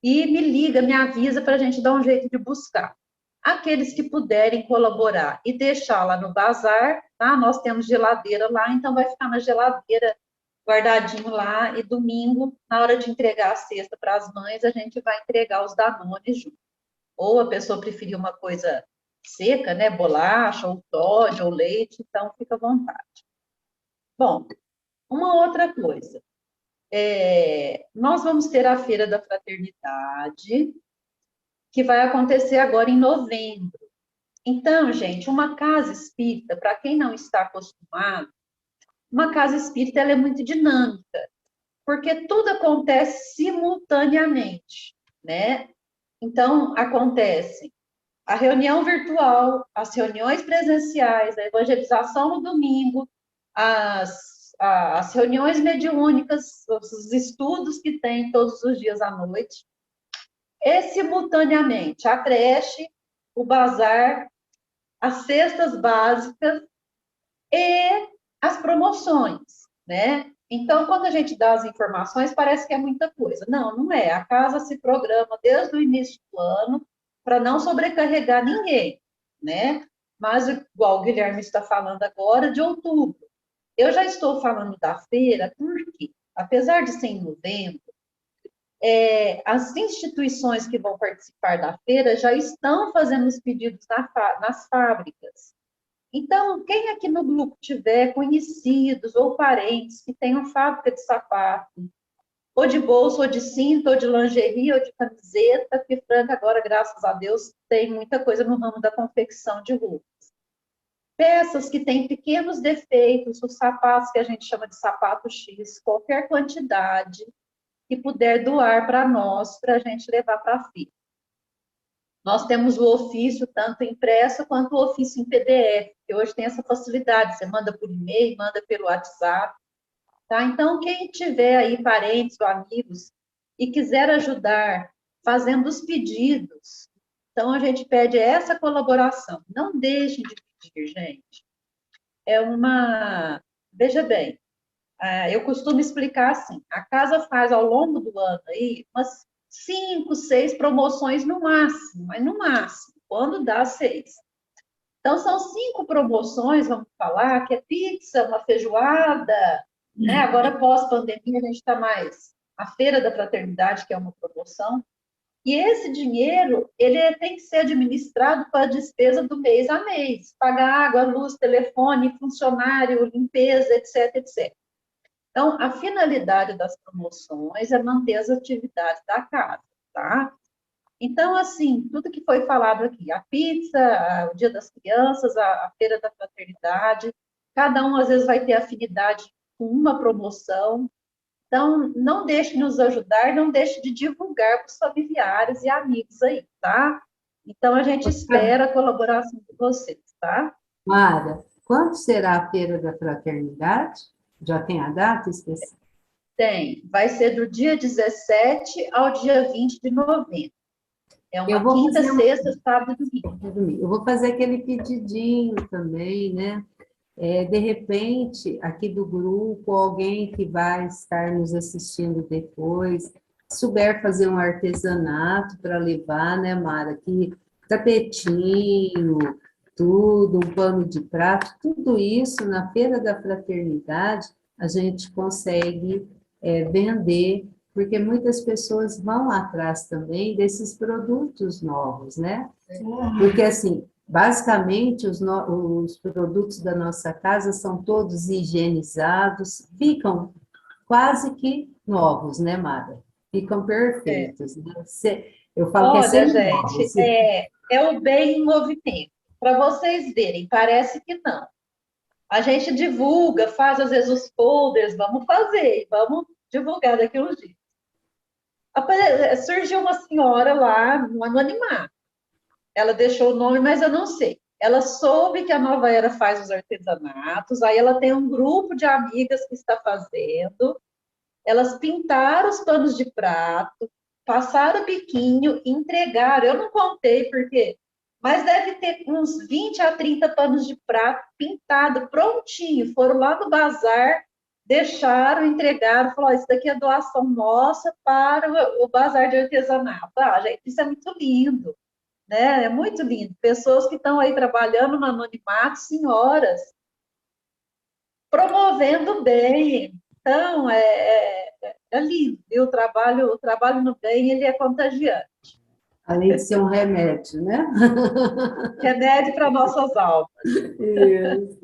e me liga, me avisa para a gente dar um jeito de buscar. Aqueles que puderem colaborar e deixar lá no bazar, tá? Nós temos geladeira lá, então vai ficar na geladeira guardadinho lá, e domingo, na hora de entregar a cesta para as mães, a gente vai entregar os Danones junto. Ou a pessoa preferir uma coisa seca, né, bolacha, ou Toddy, ou leite, então fica à vontade. Bom, uma outra coisa, nós vamos ter a Feira da Fraternidade, que vai acontecer agora em novembro. Então, gente, uma casa espírita, para quem não está acostumado, uma casa espírita ela é muito dinâmica, porque tudo acontece simultaneamente, né? Então, acontece a reunião virtual, as reuniões presenciais, a evangelização no domingo, as reuniões mediúnicas, os estudos que tem todos os dias à noite, e simultaneamente a creche o bazar, as cestas básicas e as promoções, né? Então, quando a gente dá as informações, parece que é muita coisa. Não, não é. A casa se programa desde o início do ano para não sobrecarregar ninguém, né? Mas, igual o Guilherme está falando agora, de outubro. Eu já estou falando da feira porque, apesar de ser em novembro, as instituições que vão participar da feira já estão fazendo os pedidos nas fábricas. Então, quem aqui no grupo tiver conhecidos ou parentes que tenham fábrica de sapato, ou de bolsa, ou de cinto, ou de lingerie, ou de camiseta, porque Franca agora, graças a Deus, tem muita coisa no ramo da confecção de roupas. Peças que têm pequenos defeitos, os sapatos que a gente chama de sapato X, qualquer quantidade que puder doar para nós, para a gente levar para a feira. Nós temos o ofício, tanto impresso quanto o ofício em PDF, que hoje tem essa facilidade, você manda por e-mail, manda pelo WhatsApp, tá? Então, quem tiver aí parentes ou amigos e quiser ajudar fazendo os pedidos, então a gente pede essa colaboração. Não deixem de pedir, gente. Veja bem, eu costumo explicar assim, a casa faz ao longo do ano aí umas 5, 6 promoções no máximo, mas no máximo, quando dá 6. Então, são 5 promoções, vamos falar, que é pizza, uma feijoada, né? Agora, pós-pandemia, a gente está mais... A Feira da Fraternidade, que é uma promoção, e esse dinheiro, ele tem que ser administrado para a despesa do mês a mês, pagar água, luz, telefone, funcionário, limpeza, etc, etc. Então, a finalidade das promoções é manter as atividades da casa, tá? Então, assim, tudo que foi falado aqui, a pizza, o Dia das Crianças, a Feira da Fraternidade, cada um, às vezes, vai ter afinidade com uma promoção. Então, não deixe de nos ajudar, não deixe de divulgar para os familiares e amigos aí, tá? Então, a gente espera a colaboração de vocês, tá? Mara, quando será a Feira da Fraternidade? Já tem a data específica? Tem. Vai ser do dia 17 ao dia 20 de novembro. É uma quinta, sexta, sábado e domingo. Eu vou fazer aquele pedidinho também, né? De repente, aqui do grupo, alguém que vai estar nos assistindo depois, souber fazer um artesanato para levar, né, Mara? Aqui, tapetinho, tudo, um pano de prato, tudo isso na Feira da Fraternidade a gente consegue vender, porque muitas pessoas vão atrás também desses produtos novos, né? Porque, assim, basicamente, os produtos da nossa casa são todos higienizados, ficam quase que novos, né, Mara? Ficam perfeitos. Né? Eu falo Olha, que é gente, é o bem em movimento. Para vocês verem, parece que não. A gente divulga, faz às vezes os folders, vamos fazer, vamos divulgar daqui a uns dias. Surgiu uma senhora lá no Anonimato. Ela deixou o nome, mas eu não sei. Ela soube que a Nova Era faz os artesanatos, aí ela tem um grupo de amigas que está fazendo. Elas pintaram os panos de prato, passaram o biquinho, entregaram. Eu não contei porque, mas deve ter uns 20 a 30 panos de prato pintado, prontinho. Foram lá no bazar, deixaram, entregaram, falaram, isso daqui é doação nossa para o bazar de artesanato. Ah, gente, isso é muito lindo, né? É muito lindo. Pessoas que estão aí trabalhando no anonimato, senhoras, promovendo bem. Então, é lindo, viu? O trabalho no bem, ele é contagiante. Além de ser um remédio, né? Remédio para nossas almas. Isso.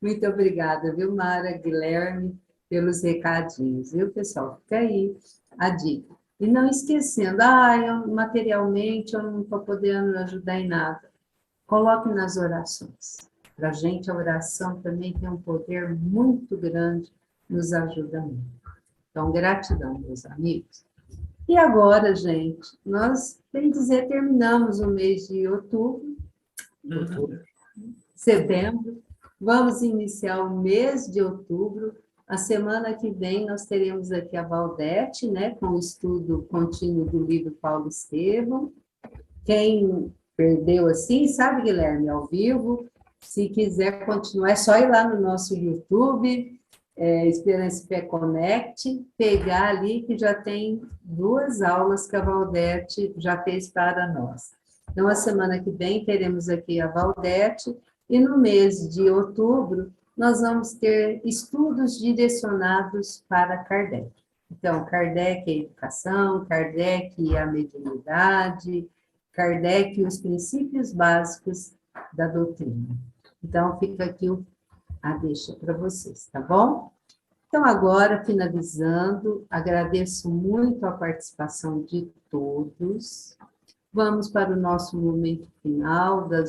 Muito obrigada, viu, Mara, Guilherme, pelos recadinhos, viu, pessoal? Fica aí a dica. E não esquecendo, materialmente eu não estou podendo ajudar em nada. Coloque nas orações. Para a gente, a oração também tem um poder muito grande, nos ajuda muito. Então, gratidão, meus amigos. E agora, gente, nós, bem dizer, terminamos o mês de outubro, setembro, vamos iniciar o mês de outubro. A semana que vem nós teremos aqui a Valdete, né, com o estudo contínuo do livro Paulo Estevam. Quem perdeu assim, sabe, Guilherme, ao vivo. Se quiser continuar, é só ir lá no nosso YouTube, Esperança e Fé Connect, pegar ali que já tem 2 aulas que a Valdete já fez para nós. Então, a semana que vem teremos aqui a Valdete, e no mês de outubro nós vamos ter estudos direcionados para Kardec. Então, Kardec e a educação, Kardec e a mediunidade, Kardec e os princípios básicos da doutrina. Então, fica aqui a deixa para vocês, tá bom? Então, agora, finalizando, agradeço muito a participação de todos. Vamos para o nosso momento final da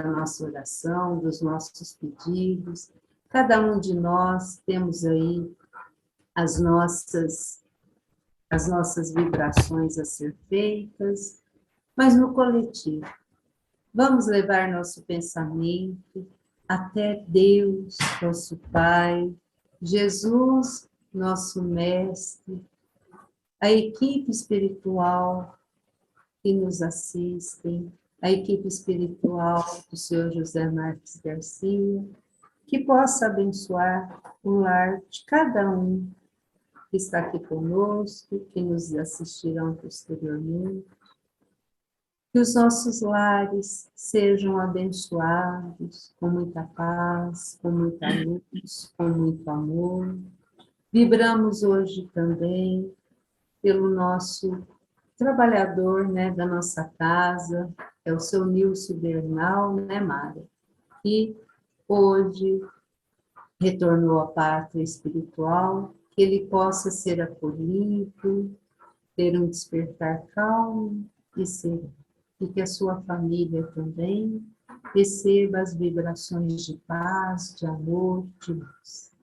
nossa oração, dos nossos pedidos. Cada um de nós temos aí as nossas vibrações a ser feitas, mas no coletivo. Vamos levar nosso pensamento até Deus, nosso Pai, Jesus, nosso Mestre, a equipe espiritual que nos assistem, a equipe espiritual do Senhor José Marques Garcia, que possa abençoar o lar de cada um que está aqui conosco, que nos assistirão posteriormente. Que os nossos lares sejam abençoados com muita paz, com muita luz, com muito amor. Vibramos hoje também pelo nosso trabalhador, né, da nossa casa, é o seu Nilson Bernal, né, Mara? Que hoje retornou à pátria espiritual, que ele possa ser acolhido, ter um despertar calmo e sereno. E que a sua família também receba as vibrações de paz, de amor, de luz.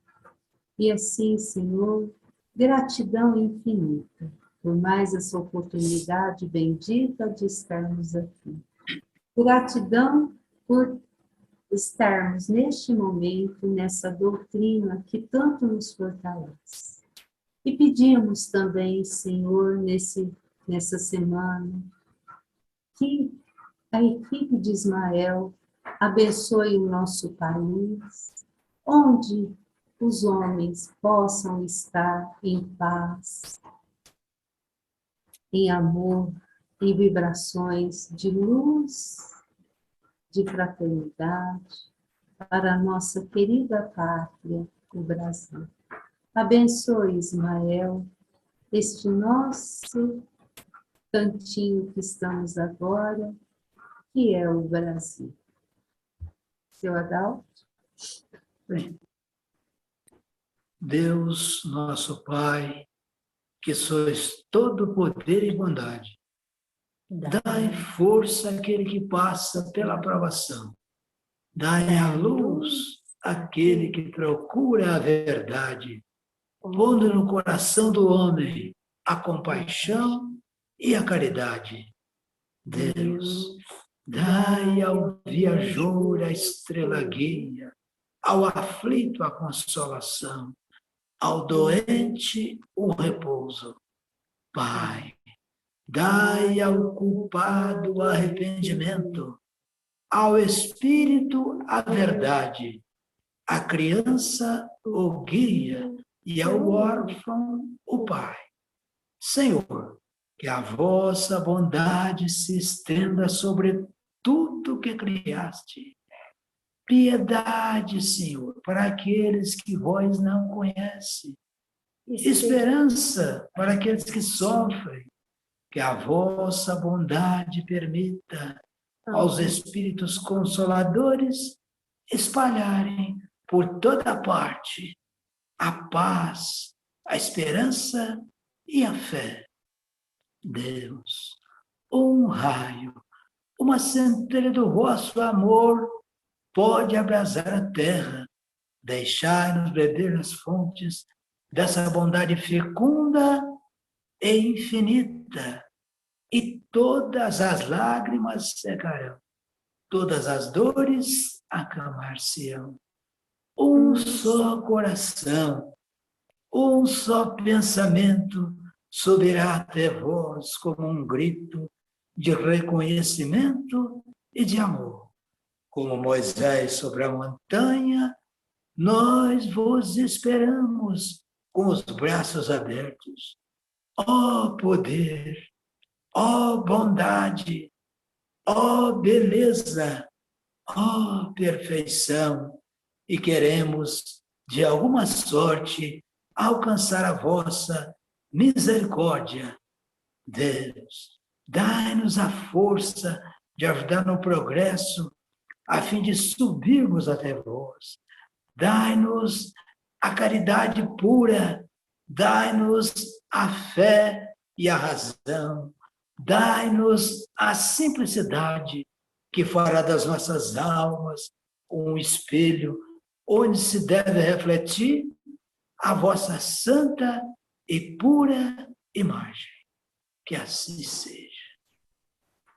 E assim, Senhor, gratidão infinita por mais essa oportunidade bendita de estarmos aqui. Gratidão por estarmos neste momento, nessa doutrina que tanto nos fortalece. E pedimos também, Senhor, nessa semana, que a equipe de Ismael abençoe o nosso país, onde os homens possam estar em paz, em amor, em vibrações de luz, de fraternidade, para a nossa querida pátria, o Brasil. Abençoe, Ismael, este nosso cantinho que estamos agora, que é o Brasil. Seu Adalto? Bem, Deus, nosso Pai, que sois todo poder e bondade, dai força àquele que passa pela provação, dai a luz àquele que procura a verdade, pondo no coração do homem a compaixão e a caridade. Deus, dai ao viajor a estrela guia, ao aflito a consolação, ao doente o repouso. Pai, dai ao culpado o arrependimento, ao espírito a verdade, à criança o guia e ao órfão o pai. Senhor, que a vossa bondade se estenda sobre tudo que criaste. Piedade, Senhor, para aqueles que vós não conhecem. Esperança para aqueles que sofrem. Que a vossa bondade permita aos espíritos consoladores espalharem por toda parte a paz, a esperança e a fé. Deus, um raio, uma centelha do vosso amor pode abrasar a terra, deixar-nos beber nas fontes dessa bondade fecunda e infinita, e todas as lágrimas secarão, todas as dores acalmar-se-ão. Um só coração, um só pensamento subirá até vós como um grito de reconhecimento e de amor. Como Moisés sobre a montanha, nós vos esperamos com os braços abertos. Ó poder, ó bondade, ó beleza, ó perfeição, e queremos, de alguma sorte, alcançar a vossa misericórdia. Deus, dai-nos a força de ajudar no progresso, a fim de subirmos até vós. Dai-nos a caridade pura, dai-nos a fé e a razão, dai-nos a simplicidade que fará das nossas almas um espelho onde se deve refletir a vossa santa e pura imagem. Que assim seja.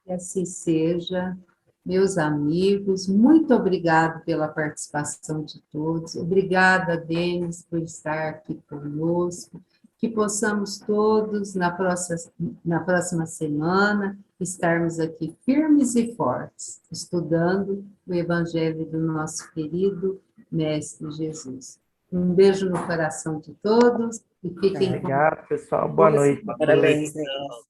Que assim seja. Meus amigos, muito obrigado pela participação de todos. Obrigada, Denis, por estar aqui conosco. Que possamos todos, na próxima semana, estarmos aqui firmes e fortes, estudando o Evangelho do nosso querido Mestre Jesus. Um beijo no coração de todos e fiquem Obrigado, pessoal. Boa noite. Parabéns, Denis.